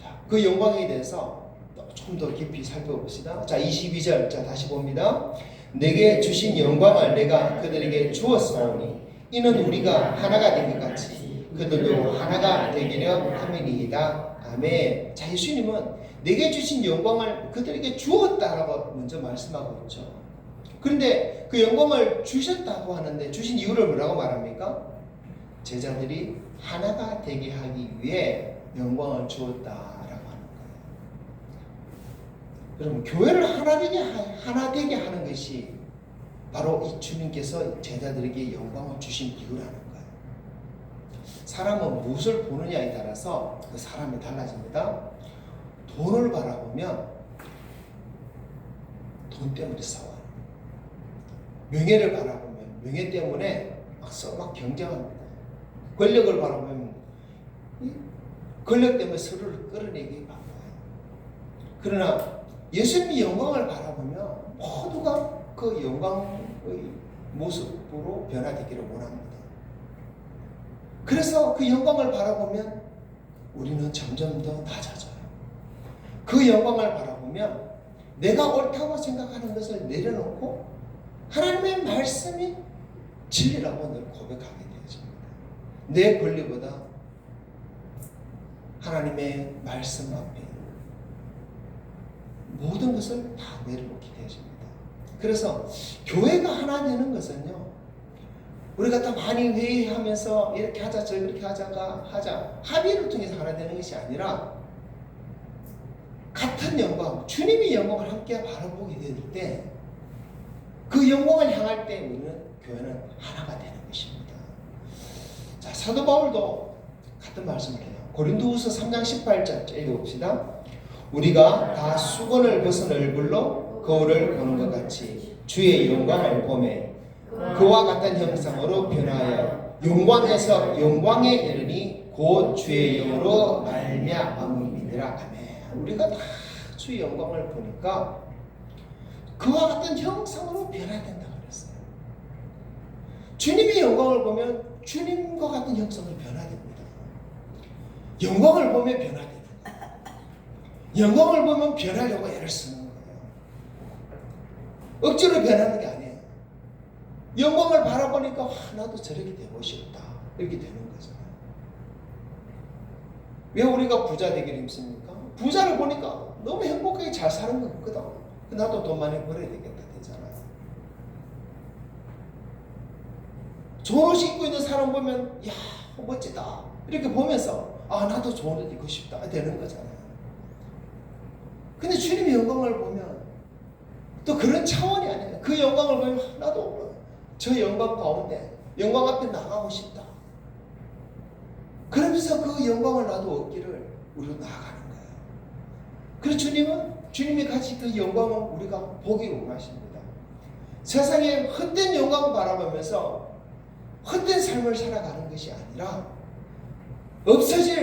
S1: 자, 그 영광에 대해서 좀 더 깊이 살펴봅시다. 자, 22절, 자, 다시 봅니다. 내게 주신 영광을 내가 그들에게 주었사오니 이는 우리가 하나가 된 것 같이 그들도 하나가 되기려 함이니이다. 아멘. 자, 예수님은 내게 주신 영광을 그들에게 주었다라고 먼저 말씀하고 있죠. 그런데 그 영광을 주셨다고 하는데 주신 이유를 뭐라고 말합니까? 제자들이 하나가 되게 하기 위해 영광을 주었다라고 하는 거예요. 여러분, 교회를 하나 되게 하는 것이 바로 이 주님께서 제자들에게 영광을 주신 이유라는 거예요. 사람은 무엇을 보느냐에 따라서 그 사람이 달라집니다. 돈을 바라보면 돈 때문에 싸워요. 명예를 바라보면 명예 때문에 막 경쟁합니다. 권력을 바라보면 권력 때문에 서로를 끌어내기 바빠요. 그러나 예수님의 영광을 바라보면 모두가 그 영광의 모습으로 변화되기를 원합니다. 그래서 그 영광을 바라보면 우리는 점점 더 낮아져요. 그 영광을 바라보면 내가 옳다고 생각하는 것을 내려놓고 하나님의 말씀이 진리라고 늘 고백하게 되어집니다. 내 권리보다 하나님의 말씀 앞에 모든 것을 다 내려놓게 되어집니다. 그래서 교회가 하나 되는 것은요, 우리가 다 많이 회의하면서 이렇게 하자 저렇게 하자 합의를 통해서 하나 되는 것이 아니라 같은 영광, 주님의 영광을 함께 바라보게 될 때 그 영광을 향할 때 우리는 교회는 하나가 되는 것입니다. 자, 사도 바울도 같은 말씀을 해요. 고린도후서 3장 18절 읽어봅시다. 우리가 다 수건을 벗은 얼굴로 거울을 보는 것 같이 주의 영광을 보매 그와 같은 형상으로 변하여 영광에서 영광에 이르니 곧 주의 영으로 말미암음이니라. 아멘. 우리가 다 주의 영광을 보니까 그와 같은 형상으로 변화야 된다고 그랬어요. 주님의 영광을 보면 주님과 같은 형상으로 변화됩니다. 영광을 보면 변화됩니다. 영광을 보면 변하려고 애를 쓰는 거예요. 억지로 변하는 게 아니에요. 영광을 바라보니까 나도 저렇게 되고 싶다. 이렇게 되는 거잖아요. 왜 우리가 부자 되기를 힘씁니까? 부자를 보니까 너무 행복하게 잘 사는 것 같거든. 나도 돈 많이 벌어야 되겠다 되잖아요. 좋은 옷 입고 있는 사람 보면 야 멋지다 이렇게 보면서 나도 좋은 옷 입고 싶다 되는 거잖아요. 근데 주님의 영광을 보면 또 그런 차원이 아니에요. 그 영광을 보면 나도 저 영광 가운데 영광 앞에 나가고 싶다. 그러면서 그 영광을 나도 얻기를 우리로 나아가는 거예요. 그래서 주님이 가진 그 영광을 우리가 보기를 원하십니다. 세상의 헛된 영광을 바라보면서 헛된 삶을 살아가는 것이 아니라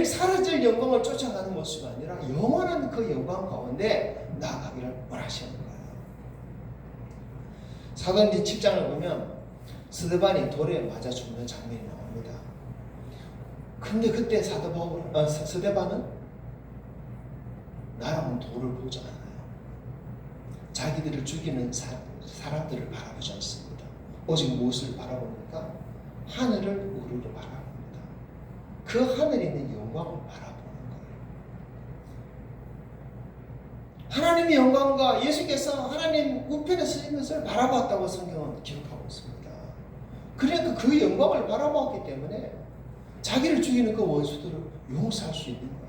S1: 사라질 영광을 쫓아가는 모습이 아니라 영원한 그 영광 가운데 나아가기를 원하시는 거예요. 사도행전 7장을 보면 스데반이 돌에 맞아 죽는 장면이 나옵니다. 근데 그때 스데반은 나라는 돌을 보지 않아요. 자기들을 죽이는 사람들을 바라보지 않습니다. 오직 무엇을 바라봅니까? 하늘을 우르르 바라봅니다. 그 하늘에 있는 영광을 바라보는 거예요. 하나님의 영광과 예수께서 하나님 우편에 서신 것을 바라보았다고 성경은 기록하고 있습니다. 그러니까 그 영광을 바라보았기 때문에 자기를 죽이는 그 원수들을 용서할 수 있는 거예요.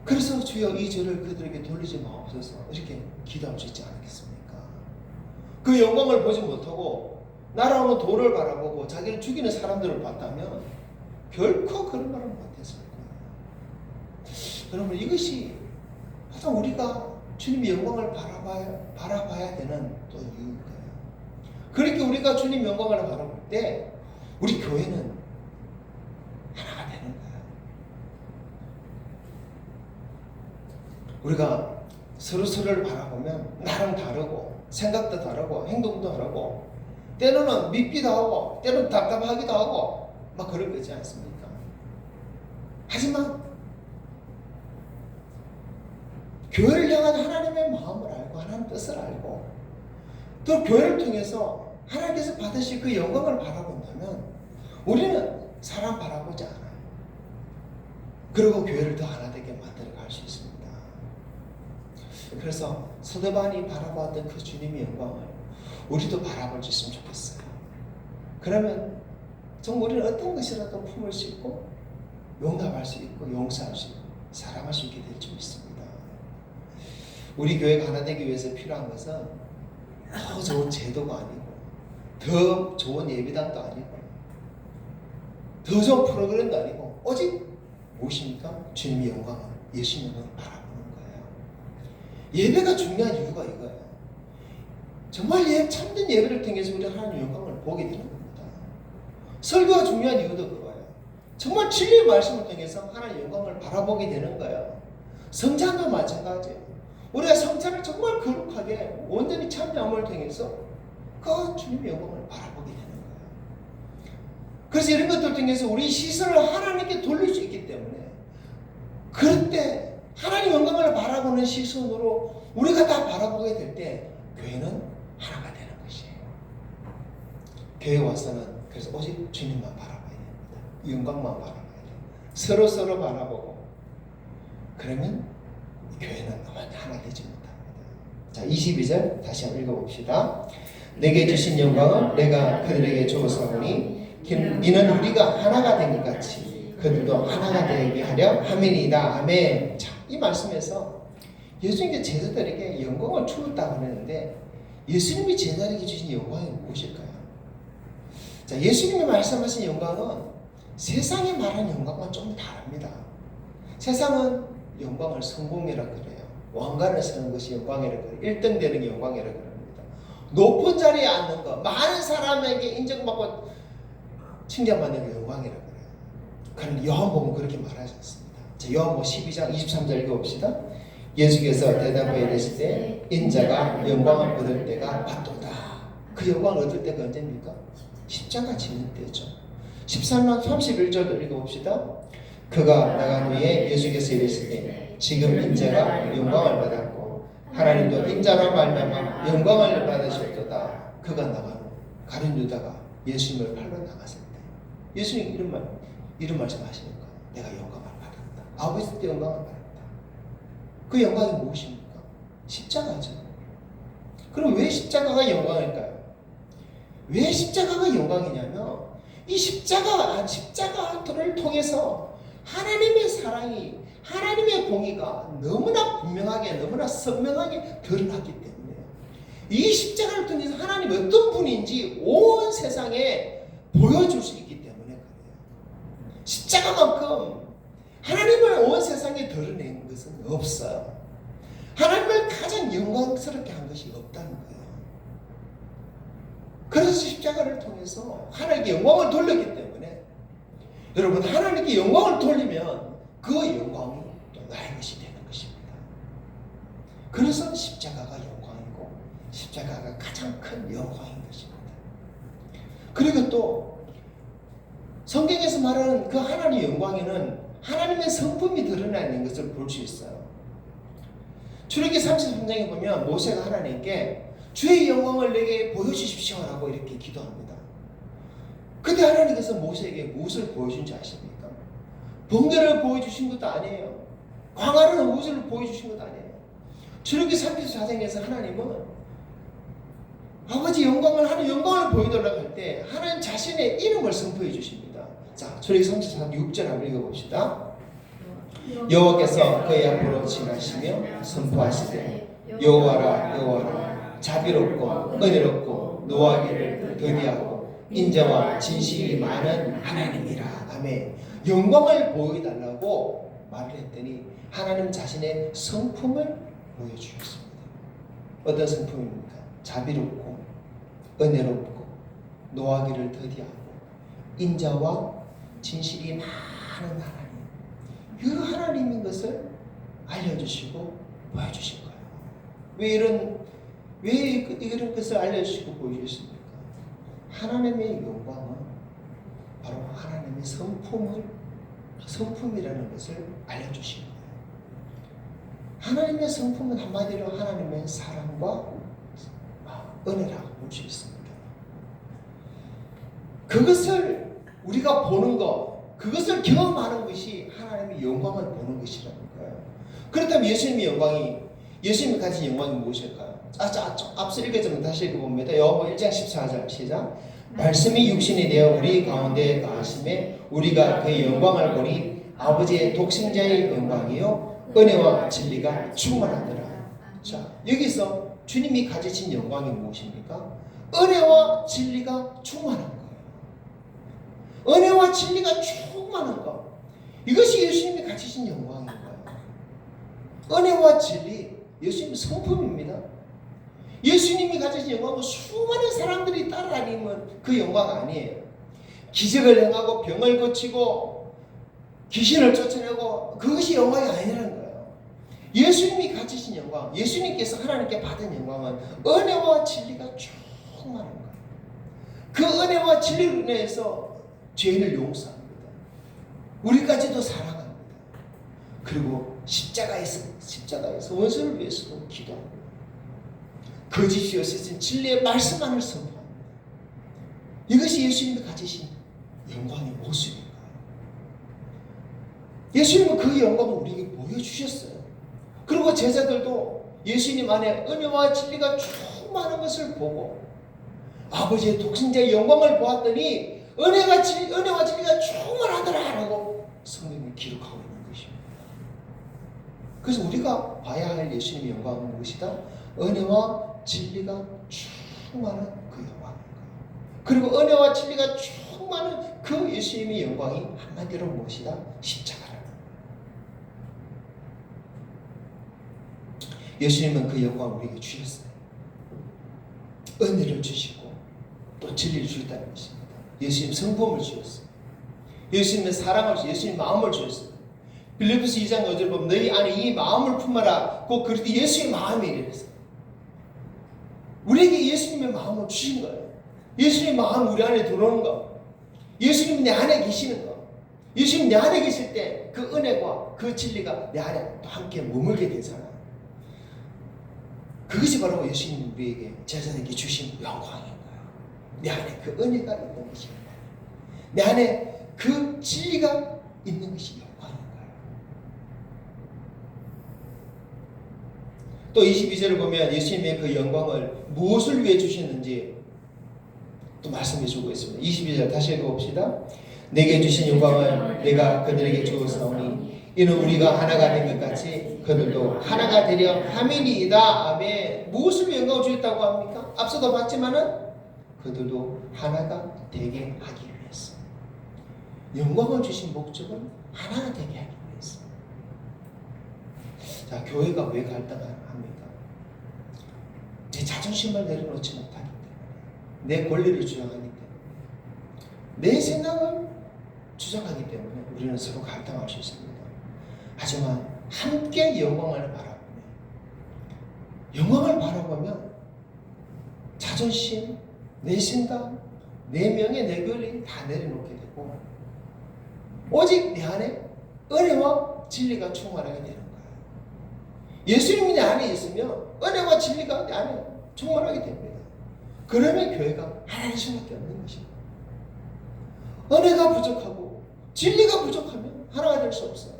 S1: 그래서 주여 이 죄를 그들에게 돌리지 마옵소서 이렇게 기도할 수 있지 않겠습니까? 그 영광을 보지 못하고 날아오는 돌을 바라보고 자기를 죽이는 사람들을 봤다면 결코 그런 말을 못했을 거예요. 여러분 이것이 항상 우리가 주님의 영광을 바라봐야 되는 또 이유인 거예요. 그렇게 우리가 주님의 영광을 바라볼 때 우리 교회는 하나가 되는 거예요. 우리가 서로를 바라보면 나랑 다르고 생각도 다르고 행동도 다르고 때로는 밉기도 하고 때로는 답답하기도 하고 막 그럴 거지 않습니까? 하지만 교회를 향한 하나님의 마음을 알고 하나님의 뜻을 알고 또 교회를 통해서 하나님께서 받으실 그 영광을 바라본다면 우리는 사람 바라보지 않아요. 그리고 교회를 더 하나 되게 만들어 갈 수 있습니다. 그래서 스데반이 바라봤던 그 주님의 영광을 우리도 바라볼 수 있으면 좋겠어요. 그러면 정말 우리는 어떤 것이라도 품을 수 있고 용납할 수 있고 용서할 수 있고 사랑할 수 있게 될 줄 믿습니다. 우리 교회가 하나 되기 위해서 필요한 것은 더 좋은 제도가 아니고 더 좋은 예배당도 아니고 더 좋은 프로그램도 아니고 오직 무엇입니까? 주님의 영광을 예수님을 바라보는 거예요. 예배가 중요한 이유가 이거예요. 정말 참된 예배를 통해서 우리 하나님의 영광을 보게 되는 겁니다. 설교가 중요한 이유도 그거예요. 정말 진리의 말씀을 통해서 하나님의 영광을 바라보게 되는 거예요. 성찬도 마찬가지예요. 우리가 성찬을 정말 거룩하게 온전히 참여함을 통해서 그 주님의 영광을 바라보게 되는 거예요. 그래서 이런 것들 통해서 우리 시선을 하나님께 돌릴 수 있기 때문에 그럴 때 하나님 영광을 바라보는 시선으로 우리가 다 바라보게 될 때 교회는 하나가 되는 것이에요. 교회 와서는 그래서 오직 주님만 바라봐야 됩니다. 영광만 바라봐야 돼요. 서로 바라보고 그러면 교회는 하나 되지 못합니다. 자, 22절 다시 한번 읽어봅시다. 내게 주신 영광은 내가 그들에게 주었사오니 이는 우리가 하나가 된 것 같이 그들도 하나가 되게 하려 함이니이다. 아멘. 자, 이 말씀에서 예수님께 제자들에게 영광을 주었다고 하는데 예수님이 제자들에게 주신 영광이 무엇일까요? 자, 예수님이 말씀하신 영광은 세상이 말하는 영광과 좀 다릅니다. 세상은 영광을 성공이라고 그래요. 왕관을 쓰는 것이 영광이라고 그래요. 1등 되는 게 영광이라고 합니다. 높은 자리에 앉는 것, 많은 사람에게 인정받고 칭찬받는 게 영광이라고 그래요. 그런데 요한복음은 그렇게 말하지 않습니다. 자, 요한복음 12장 23절 읽어봅시다. 예수께서 대답하여 이르시되 인자가 영광을 얻을 때가 왔도다. 그 영광을 얻을 때가 언제입니까? 십자가 지는 때죠. 13장 31절도 읽어봅시다. 그가 나간 후에 예수께서 이르시되 지금 인자가 영광을 받았고 하나님도 인자로 말미암아 영광을 받으셨도다. 그가 나간 후 가룟 유다가 예수님을 팔러 나갔을 때 예수님 이런 말씀 하시는 거예요. 내가 영광을 받았다. 아버지 때 영광을 받았다. 그 영광이 무엇입니까? 십자가죠. 그럼 왜 십자가가 영광일까요? 왜 십자가가 영광이냐면 이 십자가를 통해서 하나님의 사랑이 하나님의 공의가 너무나 분명하게 너무나 선명하게 드러났기 때문에 이 십자가를 통해서 하나님이 어떤 분인지 온 세상에 보여줄 수 있기 때문에 그래요. 십자가만큼 하나님을 온 세상에 드러낸 것은 없어요. 하나님을 가장 영광스럽게 한 것이 없다는 거예요. 그래서 십자가를 통해서 하나님께 영광을 돌렸기 때문에 여러분 하나님께 영광을 돌리면 그 영광이 또 나의 것이 되는 것입니다. 그래서 십자가가 영광이고 십자가가 가장 큰 영광인 것입니다. 그리고 또 성경에서 말하는 그 하나님의 영광에는 하나님의 성품이 드러나 있는 것을 볼 수 있어요. 출애굽기 33장에 보면 모세가 하나님께 주의 영광을 내게 보여주십시오라고 이렇게 기도합니다. 그때 하나님께서 모세에게 무엇을 보여준지 아십니까? 번개를 보여주신 것도 아니에요. 광활한 우주를 보여주신 것도 아니에요. 출애굽기 34장에서 하나님은 아버지 영광을 하는 영광을 보이도록 할 때 하나님 자신의 이름을 선포해 주십니다. 자, 출애굽기 34장 6절 한번 읽어봅시다. 여호와께서 그의 앞으로 지나시며 선포하시되 여호와라 여호와라 자비롭고 은혜롭고 노하기를 더디하고 인자와 진실이 많은 하나님이라. 아멘. 영광을 보여달라고 말을 했더니 하나님 자신의 성품을 보여주셨습니다. 어떤 성품입니까? 자비롭고 은혜롭고 노하기를 더디하고 인자와 진실이 많은 하나님. 그 하나님인 것을 알려주시고 보여주신 거예요. 왜 이런 것을 알려주시고 보여주셨습니까? 하나님의 영광은 바로 하나님의 성품이라는 것을 알려주신 거예요. 하나님의 성품은 한마디로 하나님의 사랑과 은혜라고 볼 수 있습니다. 그것을 우리가 보는 것, 그것을 경험하는 것이 하나님의 영광을 보는 것이라는 거예요. 그렇다면 예수님이 가진 영광이 무엇일까요? 앞서 읽었지만 다시 읽어봅니다. 요한복음 1장 14절 시작. 말씀이 육신이 되어 우리 가운데 나하심에 우리가 그의 영광을 보니 아버지의 독생자의 영광이요 은혜와 진리가 충만하더라. 자, 여기서 주님이 가지신 영광이 무엇입니까? 은혜와 진리가 충만한 거예요. 은혜와 진리가 충만한 것. 이것이 예수님이 가지신 영광인 거예요. 은혜와 진리, 예수님의 성품입니다. 예수님이 가지신 영광은 수많은 사람들이 따라다니면 그 영광 아니에요. 기적을 행하고 병을 고치고 귀신을 쫓아내고 그것이 영광이 아니라는 거예요. 예수님이 가지신 영광, 예수님께서 하나님께 받은 영광은 은혜와 진리가 충만한 거예요. 그 은혜와 진리로 인해서 죄인을 용서합니다. 우리까지도 사랑합니다. 그리고 십자가에서 원수를 위해서도 기도합니다. 거짓이여 쓰신 진리의 말씀만을 선포합니다. 이것이 예수님이 가지신 영광의 모습인가요? 예수님은 그 영광을 우리에게 보여주셨어요. 그리고 제자들도 예수님 안에 은혜와 진리가 충만한 것을 보고 아버지의 독생자의 영광을 보았더니 은혜와 진리가 충만하더라라고 성경이 기록하고 있는 것입니다. 그래서 우리가 봐야 할 예수님의 영광은 무엇이다? 은혜와 진리가 충만한 그 영광인 거예요. 그리고 은혜와 진리가 충만한 그 예수님의 영광이 한마디로 무엇이다? 십자가라는 거예요. 예수님은 그 영광을 우리에게 주셨어요. 은혜를 주시고 또 진리를 주셨다는 것입니다. 예수님 성품을 주셨어요. 예수님의 사랑을 주셨어요. 예수님 마음을 주셨어요. 빌립보서 2장 5절 보면 너희 안에 이 마음을 품어라. 꼭 그렇듯 예수의 마음이 이랬어요. 우리에게 예수님의 마음을 주신 거예요. 예수님의 마음 우리 안에 들어오는 거. 예수님 내 안에 계시는 거. 예수님 내 안에 계실 때 그 은혜와 그 진리가 내 안에 또 함께 머물게 되잖아요. 그것이 바로 예수님 우리에게 제자에게 주신 영광인 거예요. 내 안에 그 은혜가 있는 것입니다. 내 안에 그 진리가 있는 것이 영광인 거예요. 또 22절을 보면 예수님의 그 영광을 무엇을 위해 주셨는지 또 말씀해 주고 있습니다. 22절 다시 읽어봅시다. 내게 주신 영광을 내가 그들에게 주었사오니 이는 우리가 하나가 된 것 같이 그들도 하나가 되려 함이니이다. 아멘. 무엇을 위해 영광을 주셨다고 합니까? 앞서도 봤지만은 그들도 하나가 되게 하기 위해서. 영광을 주신 목적은 하나가 되게 하기 위해서. 자, 교회가 왜 갈등합니까? 내 자존심을 내려놓지 못하기 때문에, 내 권리를 주장하기 때문에, 내 생각을 주장하기 때문에 우리는 서로 갈등할 수 있습니다. 하지만 함께 영광을 바라보면 자존심, 내 생각, 내 명예, 내 권리 다 내려놓게 되고 오직 내 안에 은혜와 진리가 충만하게 되는 거예요. 예수님이 내 안에 있으면 은혜와 진리가 내 안에 충만하게 됩니다. 그러면 교회가 하나일 수밖에 없는 것입니다. 은혜가 부족하고 진리가 부족하면 하나가 될 수 없어요.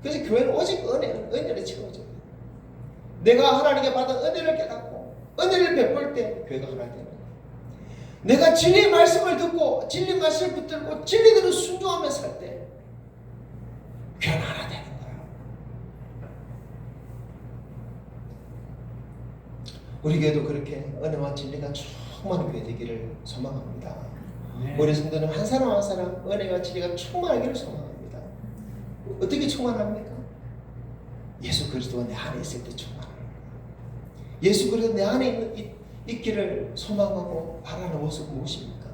S1: 그래서 교회는 오직 은혜로 채워져요. 내가 하나님께 받은 은혜를 깨닫고 은혜를 베풀 때 교회가 하나 되는 거예요. 내가 진리의 말씀을 듣고 진리 말씀을 붙들고 진리대로 순종하며 살 때 교회는 하나 되는 거예요. 우리 교회도 그렇게 은혜와 진리가 충만한 교회 되기를 소망합니다. 우리 성도는 한 사람 한 사람 은혜와 진리가 충만하기를 소망합니다. 어떻게 충만합니까? 예수 그리스도가 내 안에 있을 때 충만합니다. 예수 그리스도 내 안에 있기를 소망하고 바라는 모습은 무엇입니까?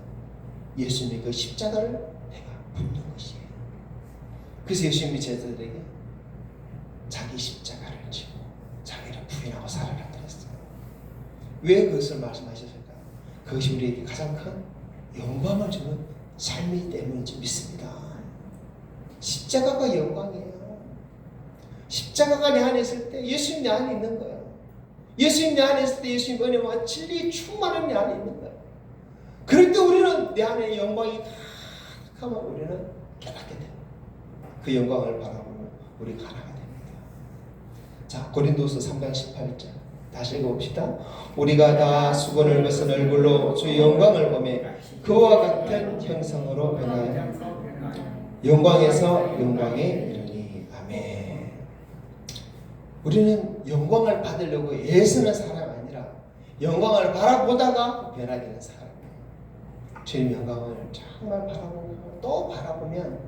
S1: 예수님의 그 십자가를 내가 붙는 것이에요. 그래서 예수님이 제자들에게 자기 십자가를 지고 자기를 부인하고 살아라 그랬어요. 왜 그것을 말씀하셨을까? 그것이 우리에게 가장 큰 영광을 주는 삶이기 때문인지 믿습니다. 십자가가 영광이에요. 십자가가 내 안에 있을 때 예수님 내 안에 있는 거예요. 예수님 내 안에 있을 때 예수님 은혜와 진리 충만한 내 안에 있는 거예요. 그럴 때 우리는 내 안에 영광이 가득하면 우리는 깨닫게 됩니다. 그 영광을 바라보면 우리가 하나가 됩니다. 자, 고린도서 3장 18절 다시 읽어봅시다. 우리가 다 수건을 벗은 얼굴로 주의 영광을 보며 그와 같은 형상으로 변하여 영광에서 영광에 이르니. 아멘. 우리는 영광을 받으려고 애쓰는 사람이 아니라 영광을 바라보다가 변하게 되는 사람이에요. 주님 영광을 정말 바라보고 또 바라보면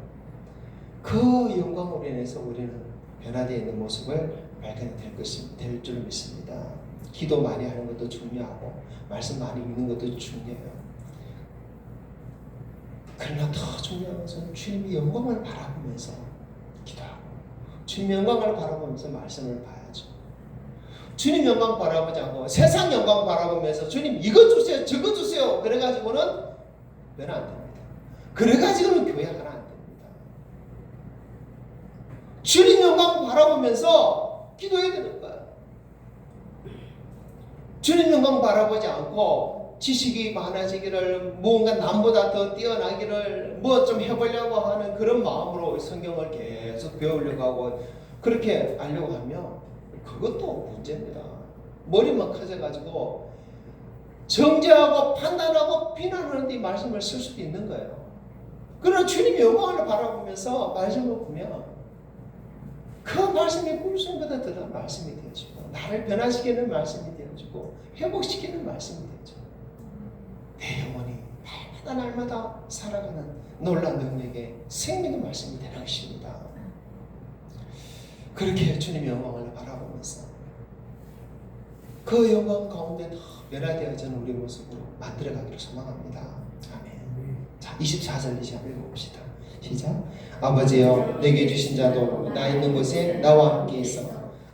S1: 그 영광으로 인해서 우리는 변화되어 있는 모습을 발견이 될 줄 믿습니다. 기도 많이 하는 것도 중요하고 말씀 많이 읽는 것도 중요해요. 그러나 더 중요한 것은 주님의 영광을 바라보면서 기도하고 주님 영광을 바라보면서 말씀을 봐야죠. 주님 영광 바라보지 않고 세상 영광 바라보면서 주님 이거 주세요 저거 주세요 그래가지고는 변화 안 됩니다. 그래가지고는 교회 하나 안 됩니다. 주님 영광 바라보면서 기도해야 되는 거예요. 주님 영광 바라보지 않고 지식이 많아지기를 뭔가 남보다 더 뛰어나기를 뭐 좀 해보려고 하는 그런 마음으로 성경을 계속 배우려고 하고 그렇게 하려고 하면 그것도 문제입니다. 머리만 커져가지고 정죄하고 판단하고 비난하는 데 말씀을 쓸 수도 있는 거예요. 그러나 주님의 영광을 바라보면서 말씀을 보면 그 말씀이 꿈속보다 더 말씀이 되어지고 나를 변화시키는 말씀이 되어지고 회복시키는 말씀이 되어지고 내 영혼이 날마다 살아가는 놀라운 능력의 생명의 말씀이 되는 것입니다. 그렇게 주님의 영광을 바라보면서 그 영광 가운데 더 변화되어지는 우리 모습으로 만들어가기를 소망합니다. 아멘. 자, 24절 이제 한번 읽어봅시다. 시작. 아버지여 내게 주신 자도 나 있는 곳에 나와 함께 있어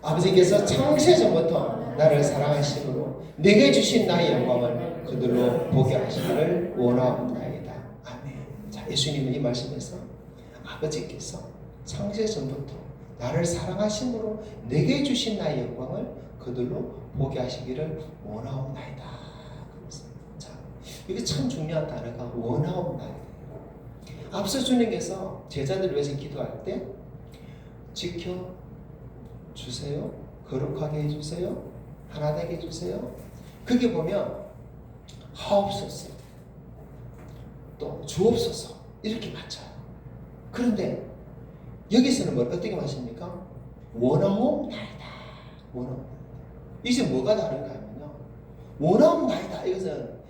S1: 아버지께서 창세 전부터 나를 사랑하심으로 내게 주신 나의 영광을 그들로 보게 하시기를 원하옵나이다. 아멘. 자, 예수님은 이 말씀에서 아버지께서 창세 전부터 나를 사랑하심으로 내게 주신 나의 영광을 그들로 보게 하시기를 원하옵나이다. 자, 이게 참 중요한 단어가 원하옵나이다. 앞서 주님께서 제자들을 위해서 기도할 때 지켜주세요. 거룩하게 해주세요. 하나 되게 해주세요. 그게 보면 하옵소서 또 주옵소서 이렇게 맞춰요. 그런데 여기서는 뭘 어떻게 마십니까? 원하옵나이다. 원하옵나이다. 이제 뭐가 다른가 하면요. 원하옵나이다. 이것은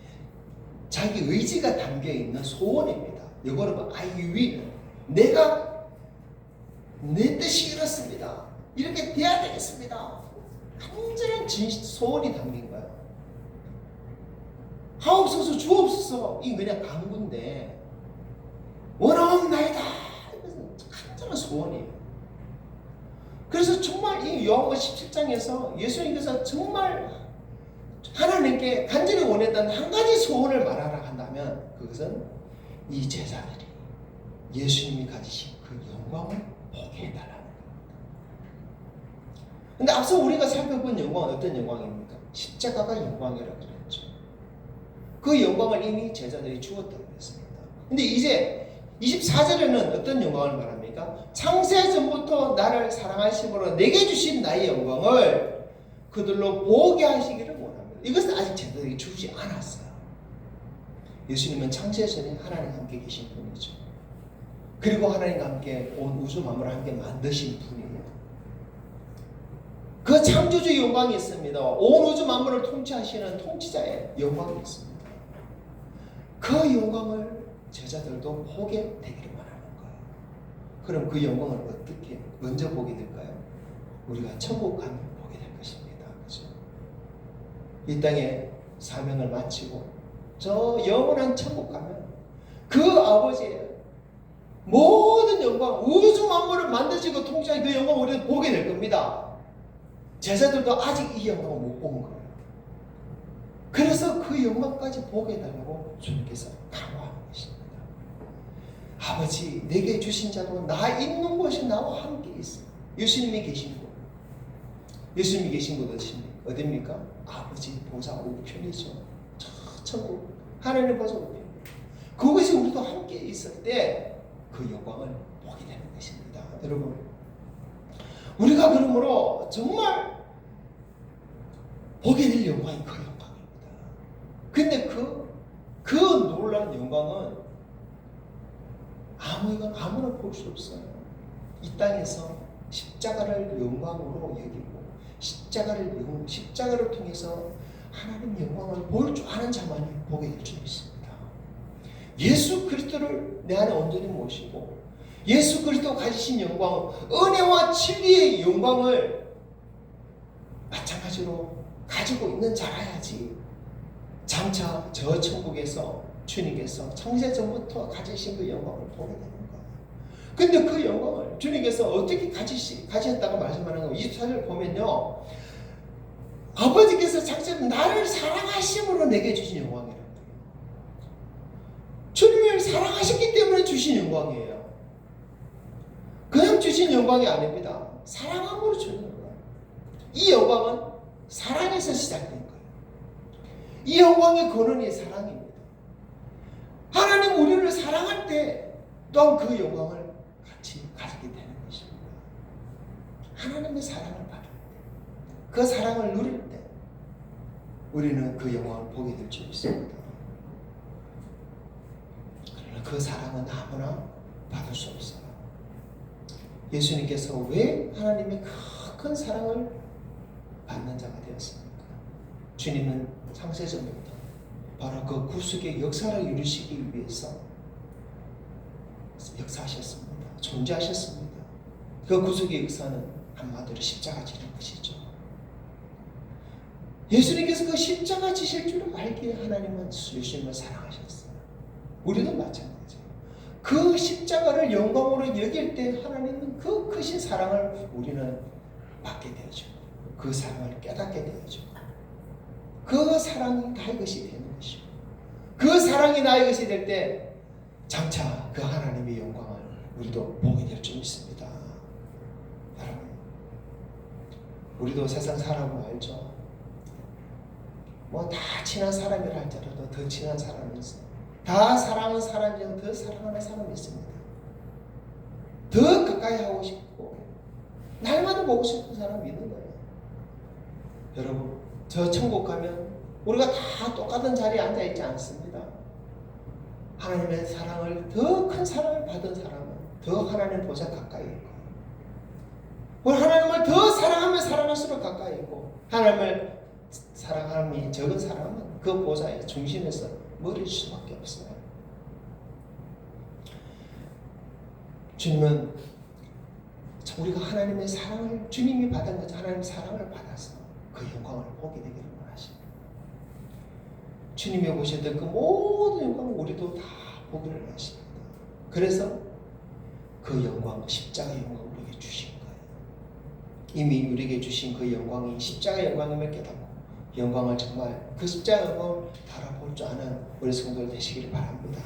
S1: 자기 의지가 담겨있는 소원입니다. 이거는 뭐 I will. 내가 내 뜻이 이렇습니다. 이렇게 돼야 되겠습니다. 완전한 소원이 담긴 거야. 하옵소서 주옵소서 이 그냥 강구인데 원하옵나이다. 이것은 완전한 소원이에요. 그래서 정말 이 요한복음 17장에서 예수님께서 정말 하나님께 간절히 원했던 한 가지 소원을 말하라 한다면 그것은 이 제자들이 예수님이 가지신 그 영광을 보게 해달라는 겁니다. 근데 앞서 우리가 살펴본 영광은 어떤 영광입니까? 십자가가 영광이라고 그랬죠. 그 영광을 이미 제자들이 주었다고 했습니다. 근데 이제 24절에는 어떤 영광을 말합니까? 창세 전부터 나를 사랑하심으로 내게 주신 나의 영광을 그들로 보게 하시기를 원합니다. 이것은 아직 제대로 주지 않았어요. 예수님은 창세 전에 하나님과 함께 계신 분이죠. 그리고 하나님과 함께 온 우주 만물을 함께 만드신 분이에요. 그 창조주의 영광이 있습니다. 온 우주 만물을 통치하시는 통치자의 영광이 있습니다. 그 영광을 제자들도 보게 되기를 원하는 거예요. 그럼 그 영광을 어떻게 먼저 보게 될까요? 우리가 천국 가면 보게 될 것입니다. 그렇죠? 이 땅에 사명을 마치고 저 영원한 천국 가면 그 아버지의 모든 영광, 우주 만물을 만드시고 통치하신 그 영광을 우리는 보게 될 겁니다. 제자들도 아직 이 영광을 못 본 거예요. 그래서 그 영광까지 보게 해달라고 주님께서 강화하는 것입니다. 아버지, 내게 주신 자도 나 있는 곳이 나와 함께 있어. 예수님이 계신 곳. 예수님이 계신 곳 어디입니까? 아버지 보좌 우편이죠. 저 천국. 하나님 보좌 우편. 그것이 우리도 함께 있을 때 그 영광을 보게 되는 것입니다. 여러분, 우리가 그러므로 정말 보게 될 영광이 그 영광입니다. 근데 그 놀라운 영광은 아무나 볼 수 없어요. 이 땅에서 십자가를 영광으로 여기고 십자가를 통해서 하나님 영광을 볼 줄 아는 자만이 보게 될 줄 있습니다. 예수 그리스도를 내 안에 온전히 모시고 예수 그리스도 가지신 영광, 은혜와 진리의 영광을 마찬가지로 가지고 있는 자라야지 장차 저 천국에서 주님께서 창세 전부터 가지신 그 영광을 보게 되는 거예요. 근데 그 영광을 주님께서 어떻게 가지셨다고 말씀하는 거예요? 24절 보면요, 아버지께서 창세 나를 사랑하심으로 내게 주신 영광이라는 거예요. 주님을 사랑하셨기 때문에 주신 영광이에요. 그냥 주신 영광이 아닙니다. 사랑함으로 주는 영광. 이 영광은 사랑에서 시작된 거예요. 이 영광의 근원이 사랑입니다. 하나님 우리를 사랑할 때 또한 그 영광을 같이 가지게 되는 것입니다. 하나님의 사랑을 받을 때, 그 사랑을 누릴 때 우리는 그 영광을 보게 될 줄 있습니다. 그러나 그 사랑은 아무나 받을 수 없어요. 예수님께서 왜 하나님의 큰 사랑을 받는 자가 되었습니까? 주님은 창세전부터 바로 그 구속의 역사를 이루시기 위해서 역사하셨습니다. 존재하셨습니다. 그 구속의 역사는 한마디로 십자가 지는 것이죠. 예수님께서 그 십자가 지실 줄 알기에 하나님은 예수님을 사랑하셨어요. 우리도 마찬가지예요. 그 십자가를 영광으로 여길 때 하나님은 그 크신 사랑을 우리는 받게 되죠. 그 사랑을 깨닫게 되죠. 그 사랑이 나의 것이 되는 것이고, 그 사랑이 나의 것이 될 때 장차 그 하나님의 영광을 우리도 보게 될 줄 믿습니다. 여러분, 우리도 세상 사람을 알죠. 뭐 다 친한 사람이라 할지라도 더 친한 사람이 있어요. 다 사랑하는 사람이면 더 사랑하는 사람이 있습니다. 더 가까이 하고 싶고 날마다 보고 싶은 사람이 있는 거예요. 여러분, 저 천국 가면 우리가 다 똑같은 자리에 앉아 있지 않습니다. 하나님의 사랑을, 더 큰 사랑을 받은 사람은 더 하나님 보좌 가까이 있고, 우리 하나님을 더 사랑하면 사랑할수록 가까이 있고, 하나님을 사랑함이 적은 사람은 그 보좌의 중심에서 멀어질 수밖에 없어요. 주님은 우리가 하나님의 사랑을, 주님이 받은 것, 하나님의 사랑을 받아서 그 영광을 보게 되기를 원하십니다. 주님이 보셨던 그 모든 영광을 우리도 다 보기를 원하십니다. 그래서 그 영광, 십자가의 영광을 우리에게 주신 거예요. 이미 우리에게 주신 그 영광이 십자가의 영광임을 깨닫고 영광을 정말 그 십자가의 영광을 바라볼 줄 아는 우리 성도들 되시기를 바랍니다.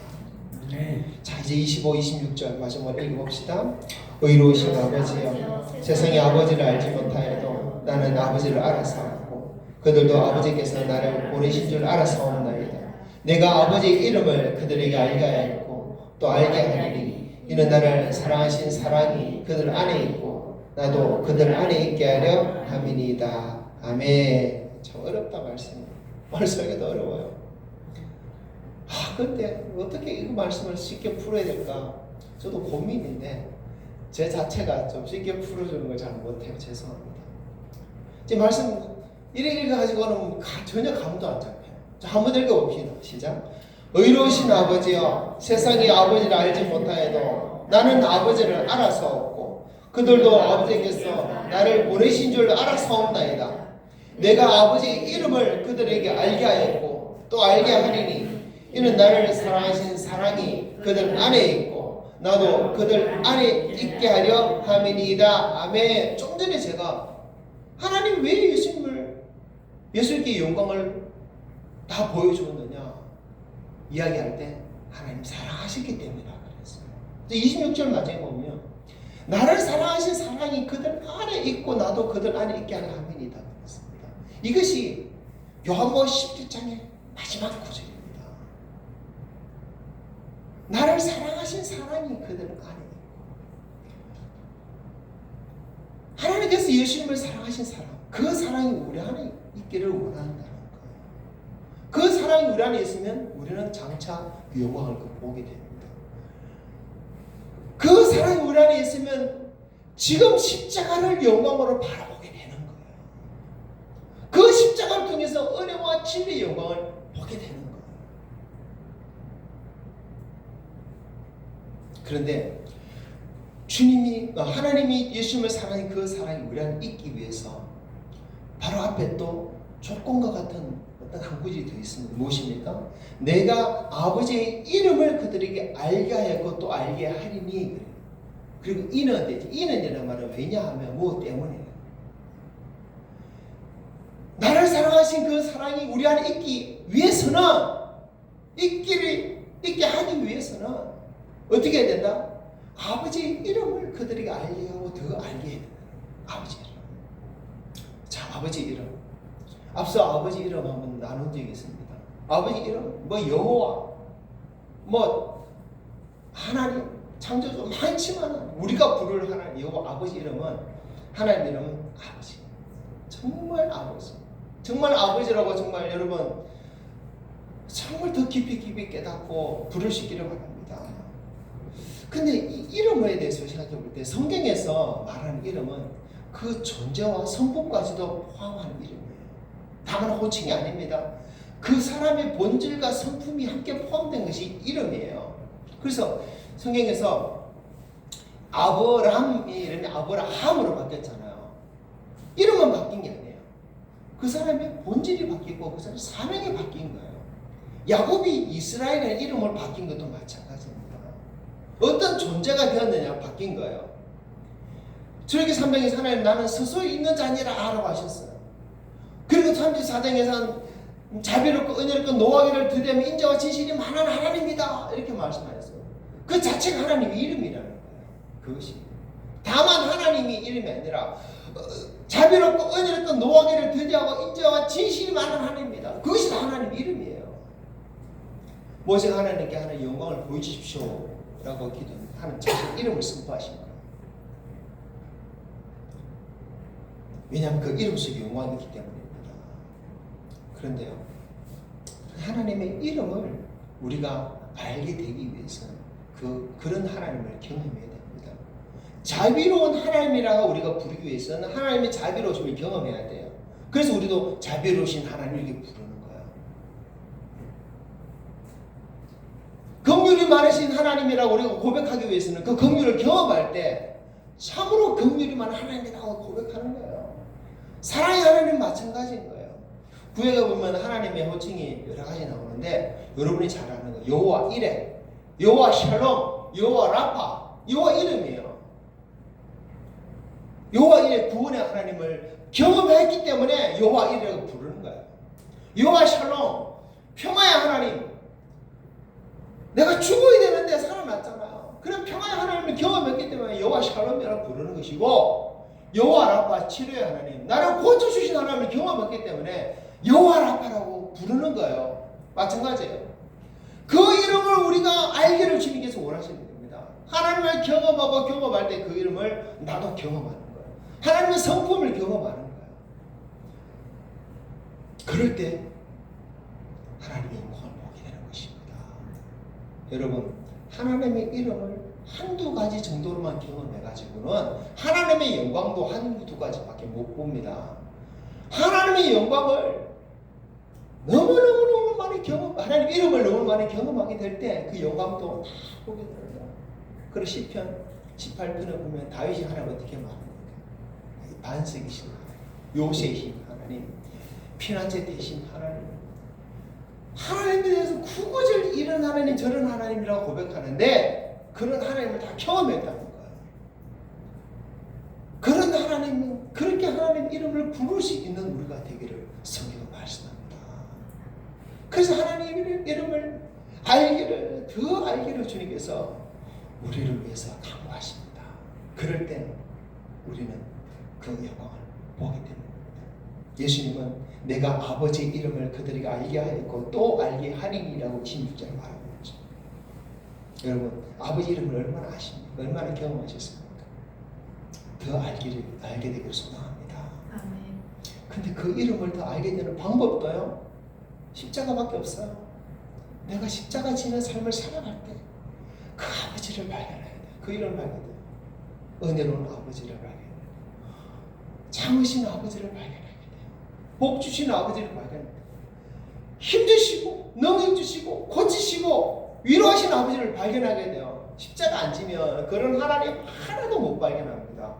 S1: 자, 이제 25, 26절 마지막으로 읽어봅시다. 의로우신 아버지여, 세상의 아버지를 알지 못하여도 나는 아버지를 알아사옵고 그들도 아버지께서 나를 보내신 줄 알아사옵나이다. 내가 아버지의 이름을 그들에게 알게 하였고 또 알게 하리니 이는 나를 사랑하신 사랑이 그들 안에 있고 나도 그들 안에 있게 하려 함이니이다. 아멘. 참 어렵다 말씀이. 오늘 설교도 어려워요. 근데 어떻게 이 말씀을 쉽게 풀어야 될까? 저도 고민인데 제 자체가 좀 쉽게 풀어주는 걸 잘 못해요. 죄송합니다. 지금 말씀 읽어가지고는 전혀 감도 안 잡혀요. 자, 한번 읽어봅시다. 시작. 의로우신 아버지여, 세상이 아버지를 알지 못하여도 나는 아버지를 알아서옵고 그들도 아버지께서 나를 보내신 줄 알아서옵나이다. 내가 아버지의 이름을 그들에게 알게 하였고 또 알게 하리니 이는 나를 사랑하신 사랑이 그들 안에 있고 나도 그들 안에 있게 하려 함이니이다. 아멘. 좀 전에 제가 하나님 왜 예수님께 영광을 다 보여주었느냐 이야기할 때 하나님 사랑하셨기 때문이라 그랬어요. 26절 마지막에 보면 나를 사랑하신 사랑이 그들 안에 있고 나도 그들 안에 있게 하려 함이니이다 그랬습니다. 이것이 요한복음 17장의 마지막 구절입니다. 나를 사랑하신 사랑이 그들 안에 있고 하나님께서 예수님을 사랑하신 사랑, 그 사랑이 우리 안에 있기를 원한다는 거예요. 그 사랑이 우리 안에 있으면 우리는 장차 그 영광을 보게 됩니다. 그 사랑이 우리 안에 있으면 지금 십자가를 영광으로 바라보게 되는 거예요. 그 십자가를 통해서 은혜와 진리의 영광을 보게 되는 거예요. 그런데 하나님이 예수님을 사랑한 그 사랑이 우리 안에 있기 위해서 바로 앞에 또 조건과 같은 어떤 한 구절이 더 있습니다. 무엇입니까? 내가 아버지의 이름을 그들에게 알게 하였고 또 알게 하리니. 그리고 이는 되죠. 이는이라는 말은 왜냐하면 무엇 때문에 나를 사랑하신 그 사랑이 우리 안에 있기 위해서는 있게 하기 위해서는 어떻게 해야 된다? 아버지의 이름을 그들에게 알게 하고 더 알게 해야 된다. 아버지 이름. 자, 아버지 이름. 앞서 아버지 이름 한번 나눈 적이 있습니다. 아버지 이름, 여호와, 하나님, 창조주 많지만 우리가 부를 하나님, 여호와 아버지 이름은 하나님 이름은 아버지. 정말 아버지. 정말 아버지라고 정말 여러분 정말 더 깊이 깨닫고 부를 수 있기를 바랍니다. 근데 이 이름에 대해서 생각해 볼 때 성경에서 말하는 이름은 그 존재와 성품까지도 포함하는 이름이에요. 다만 호칭이 아닙니다. 그 사람의 본질과 성품이 함께 포함된 것이 이름이에요. 그래서 성경에서 아브라함이 이름이 아브라함으로 바뀌었잖아요. 이름은 바뀐 게 아니에요. 그 사람의 본질이 바뀌고 그 사람의 사명이 바뀐 거예요. 야곱이 이스라엘의 이름을 바뀐 것도 마찬가지입니다. 어떤 존재가 되었느냐 바뀐 거예요. 출애굽기 3장에서 하나님 나는 서서히 있는 자니라 라고 하셨어요. 그리고 34장에서는 자비롭고 은혜롭고 노하기를 드리며 인자와 진실이 많은 하나님이다 이렇게 말씀하셨어요. 그 자체가 하나님의 이름이라는 거예요. 그것이 다만 하나님이 이름이 아니라 자비롭고 은혜롭고 노하기를 드리하고 인자와 진실이 많은 하나님입니다. 그것이 다 하나님의 이름이에요. 모세가 하나님께 하는 영광을 보여주십시오 라고 기도하는 자신 이름을 선포하신 거예요. 왜냐하면 그 이름 속에 영광이 있기 때문입니다. 그런데요, 하나님의 이름을 우리가 알게 되기 위해서는 그런 하나님을 경험해야 됩니다. 자비로운 하나님이라고 우리가 부르기 위해서는 하나님의 자비로우심을 경험해야 돼요. 그래서 우리도 자비로우신 하나님을 이렇게 부르는 거예요. 긍휼이 많으신 하나님이라고 우리가 고백하기 위해서는 그 긍휼을 경험할 때 참으로 긍휼이 많은 하나님이라고 고백하는 거예요. 사랑의 하나님 마찬가지인 거예요. 구약에 보면 하나님의 호칭이 여러 가지 나오는데 여러분이 잘 아는 거 여호와 이레, 여호와 샬롬, 여호와 라파, 여호와 이름이에요. 여호와 이레 구원의 하나님을 경험했기 때문에 여호와 이레라고 부르는 거예요. 여호와 샬롬 평화의 하나님. 내가 죽어야 되는데 살아났잖아요. 그런 평화의 하나님을 경험했기 때문에 여호와 샬롬이라고 부르는 것이고 여호와 라파 치료의 하나님, 나를 고쳐주신 하나님을 경험했기 때문에 여호와 라파라고 부르는 거예요. 마찬가지예요. 그 이름을 우리가 알기를 주님께서 원하시는 겁니다. 하나님을 경험하고 경험할 때 그 이름을 나도 경험하는 거예요. 하나님의 성품을 경험하는 거예요. 그럴 때 하나님의 영광을 보게 되는 것입니다. 여러분, 하나님의 이름을 한두 가지 정도로만 경험해가지고는 하나님의 영광도 한두 가지밖에 못 봅니다. 하나님의 영광을 너무너무 많이 하나님 이름을 너무 많이 경험하게 될 때 그 영광도 다 보게 됩니다. 그리고 시편 18편에 보면 다윗이 하나님 어떻게 말합니까? 반석이신 하나님, 요새이신 하나님, 피난처 되신 하나님, 하나님에 대해서 구구절 이런 하나님 저런 하나님이라고 고백하는데 그런 하나님을 다 경험했다는 거예요. 그런 하나님, 그렇게 하나님 이름을 부를 수 있는 우리가 되기를 성경은 말씀합니다. 그래서 하나님 이름을 알기를, 더 알기를 주님께서 우리를 위해서 강구하십니다. 그럴 때 우리는 그 영광을 보게 됩니다. 예수님은 내가 아버지의 이름을 그들에게 알게 하였고 또 알게 하리니라고 16절에 말하고 있죠. 여러분, 아버지 이름을 얼마나 아십니까? 얼마나 경험하셨습니까? 더 알게 되기를 소망합니다.
S4: 아멘.
S1: 근데 그 이름을 더 알게 되는 방법도요, 십자가밖에 없어요. 내가 십자가 지는 삶을 살아갈 때 그 아버지를 발견해야 돼. 그 이름을 발견해야 돼. 은혜로운 아버지를 발견해야 돼. 참으신 아버지를 발견해야 돼. 복 주시는 아버지를 발견해야 돼. 힘주시고 능력 주시고 고치시고 위로하시는 아버지를 발견하게 돼요. 십자가 안 지면 그런 하나님 하나도 못 발견합니다.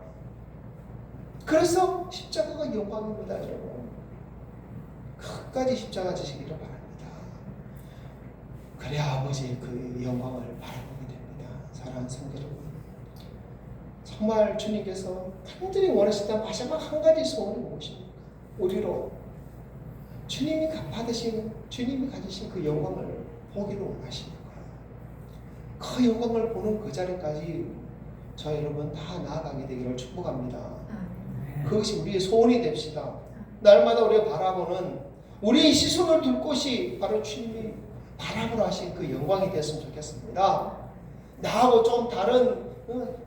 S1: 그래서 십자가가 영광입니다, 여러분. 끝까지 십자가 지시기를 바랍니다. 그래야 아버지의 그 영광을 바라보게 됩니다. 사랑하는 성도 여러분, 정말 주님께서 간절히 원하시던 마지막 한 가지 소원이 무엇입니까? 우리로 주님이 받으신, 주님이 가지신 그 영광을 보기를 원하시는 거예요. 그 영광을 보는 그 자리까지 저 여러분 다 나아가게 되기를 축복합니다. 그것이 우리의 소원이 됩시다. 날마다 우리가 바라보는 우리의 시선을 둘 곳이 바로 주님이 바라보라 하신 그 영광이 됐으면 좋겠습니다. 나하고 좀 다른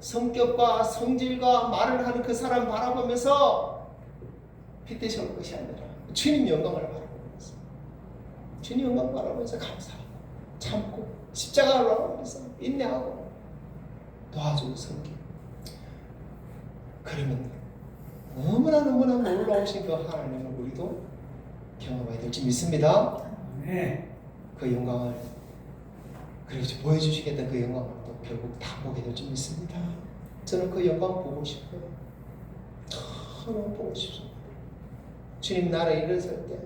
S1: 성격과 성질과 말을 하는 그 사람 바라보면서 핏대셔올 것이 아니라 주님 영광을 바라보면서 주님 영광 바라보면서 감사하고 참고 십자가를 바라보면서 인내하고 도와주고 섬기고, 그러면 너무나 놀라우신 그 하나님을 우리도 경험해야 될지 믿습니다.
S2: 네.
S1: 그 영광을 그리고 보여주시겠다는 그 영광을 또 결국 다 보게 될지 믿습니다. 저는 그 영광 보고 싶어요. 너무 보고 싶습니다. 주님 나라에 일어설 때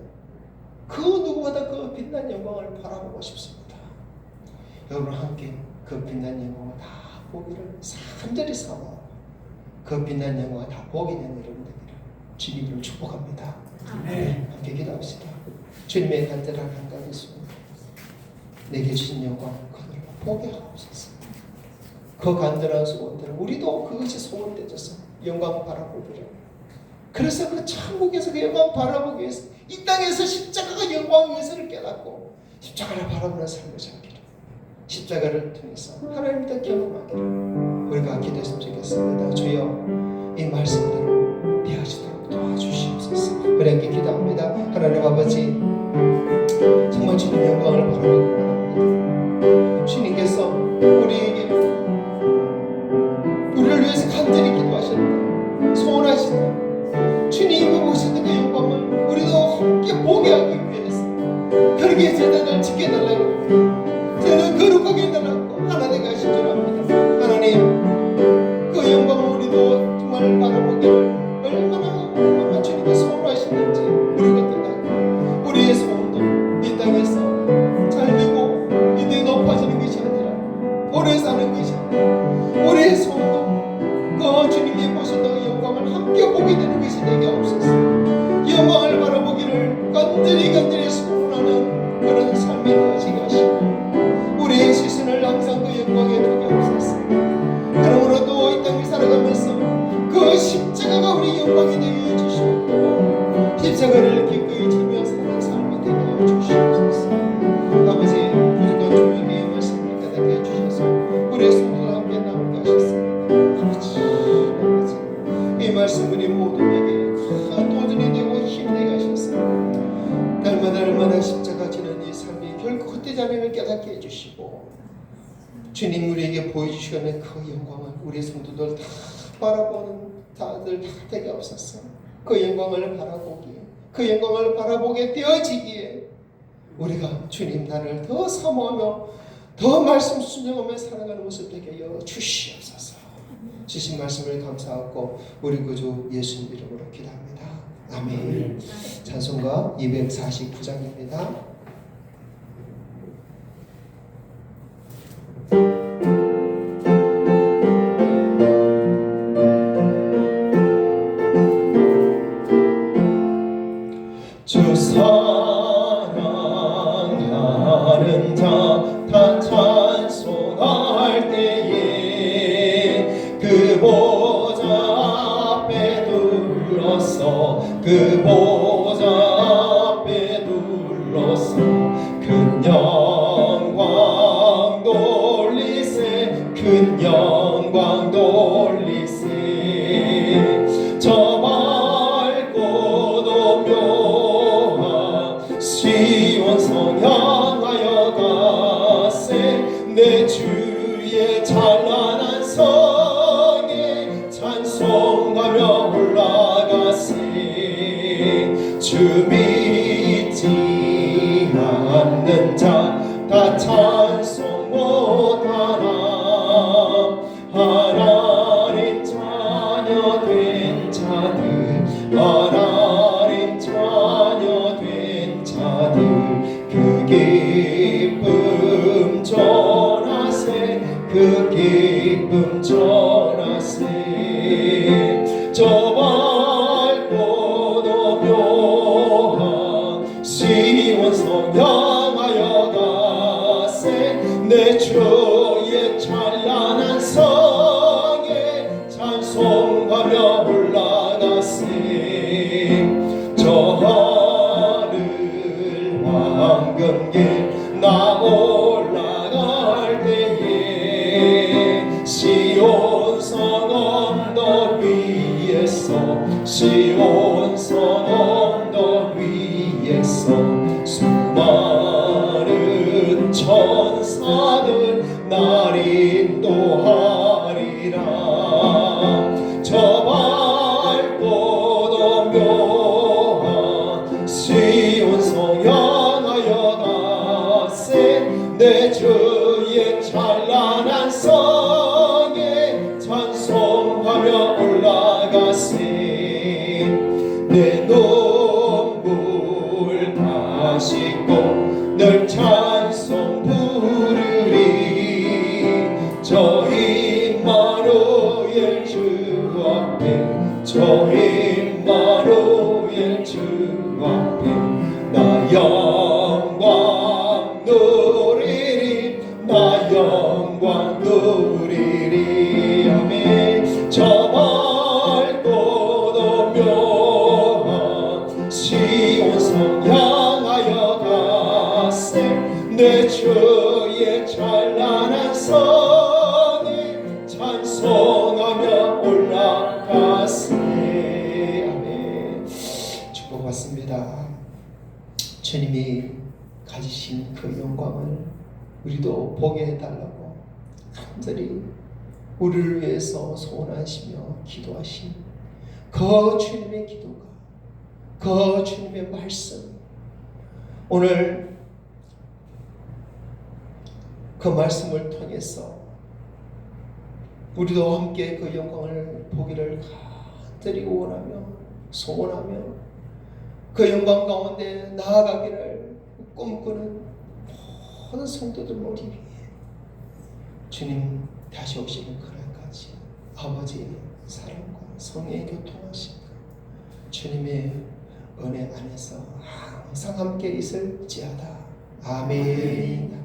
S1: 그 누구보다 그 빛난 영광을 바라보고 싶습니다. 여러분 함께 그 빛난 영광을 다 보기를 간절히 사모하고 그 빛난 영광을 다 보게 되는 여러분 되기를 주님을 축복합니다.
S2: 네.
S1: 함께 기도합시다. 주님의 간절한 한 가지 소원, 내게 주신 영광을 그들로 보게 하옵소서. 그 간절한 소원들은 우리도 그것이 소원되어서 영광 바라보기를, 그래서 그 천국에서 그 영광 바라보기 위해서 이 땅에서 십자가가 영광 위해서를 깨닫고 십자가를 바라보는 삶을 살기를, 십자가를 통해서 하나님을 더 경험하기를 우리가 기도했으면 좋겠습니다. 주여 이 말씀대로 되어지도록 도와주시옵소서. 우리 함께 기도합니다. 하나님 아버지, 정말 주님 영광을 바라보고 원합니다. 주님께서 우리를 위해서 간절히 기도하셨다, 소원하신다. 주님이 보셨던 그 영광을 우리도 함께 보게 하기 위해서 그렇게 재단을 지켜달라고, 저는 거룩하게 해달라고 하나 되게 하신 줄 압니다. 하나님, 그 영광을 우리도 정말 바라보기를 얼마나 주님께 소원하시는지 우리가 깨닫고, 우리의 소원도 이 땅에서 잘 되고 이 땅에 높아지는 것이 아니라 오래 사는 것이 아니라 우리의 소원도 그 주님이 보셨던 그 영광을 함께 보게 되는 것이 되게 없어서 영광을 바라보기를 간절히 소원하는 그런 삶이 되어지게 하시고 우리의 시선을 항상 그 영광에 두게 없어서, 그러므로 또 이 땅을 살아가면서 그 십자가가 우리 영광이 되게 해주시고 십자가를 기꺼이 지며 사는 삶이 되게 해주시옵소서. 아버지, 부족한 주님의 말씀을 깨닫게 해주셔서 우리의 성도가 함께 나오게 하셨습니다. 아버지, 이 말씀 우리 모두에게 큰 도전이 되고 힘내게 하셨습니다. 얼마나 십자가 지는 이 삶이 결코 헛되지 않음을 깨닫게 해주시고 주님 우리에게 보여주시는 그 영광을 우리 성도들 다 바라보는 다들 다 되게 없었어. 그 영광을 바라보기에 그 영광을 바라보게 되어지기에 우리가 주님 나를 더 사모하며 더 말씀 순종하며 살아가는 모습 되게 하여 주시옵소서. 주신 말씀을 감사하고 우리 구주 예수님 이름으로 기도합니다. 아멘. 찬송가 249장입니다. 주 사랑하는 자 다 찬송할 때에 그 보좌 앞에 둘러서 그 보좌 앞에 둘러서 큰 영광 돌리세 큰 영광 돌리세 저 밝고도 묘한 시온성 향하여 가세 내 주의 찬란한 성에 찬송하며 올라가세 주 믿지 않는 자 다 찬송 못하나 하나님 자녀 된 자들 하나님 자녀 된 자들 그 기쁨 전하세 그 기쁨 전하세 저 밝고도 묘한 시온성 향하여 가세 내 주의 찬란한 성에 찬송하며 올라가세 저 하늘 황금길 나 올라갈 때에 시온성 언덕 위에서 시온성 언덕 위에서 수많은 천사들 날 인도하리라 저 밝고도 묘한 시온성 향하여 가세 내 주의 찬란한 성에 찬송하며 올라가세 내 눈물 다 씻고 늘 찬송 부르리 저 임마누엘 주 앞에 저 임마누엘 주 앞에 나 영광 누리리 나 영광 누리리 아멘 저 밝고도 묘한 시온성 향하여 가세 내 주의 찬란한 성에 찬송하며 올라가세 아멘. 축복받습니다. 주님이 가지신 그 영광을 우리도 보게 해달라고 간절히 우리를 위해서 소원하시며 기도하신 그 주님의 기도가 그 주님의 말씀 오늘 그 말씀을 통해서 우리도 함께 그 영광을 보기를 간절히 원하며 소원하며 그 영광 가운데 나아가기를 꿈꾸는 모든 성도들 우리 위해 주님 다시 오시는 그날까지 아버지의 사랑과 성령의 교통하심 주님의 은혜 안에서 항상 함께 있을지어다. 아멘.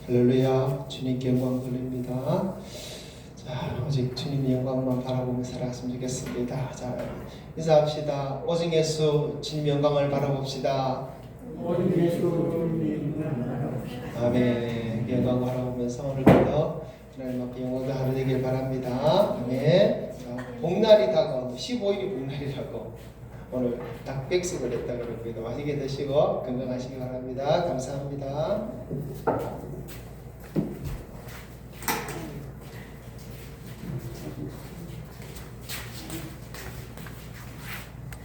S1: 할렐루야. 주님께 영광 돌립니다. 자, 오직 주님의 영광만 바라보며 살아갔으면 좋겠습니다. 자, 인사합시다. 오직 예수 주님의 영광을 바라봅시다.
S2: 오직 예수 주님의 영광을 바라봅시다.
S1: 아멘. 영광 바라보면서 오늘부터 하나님 앞에 영광의 하루 되길 바랍니다. 아멘. 자, 복날이 다가오고 15일이 복날이라고 오늘 닭백숙을 했다 그러고요. 맛있게 드시고 건강하시기 바랍니다. 감사합니다.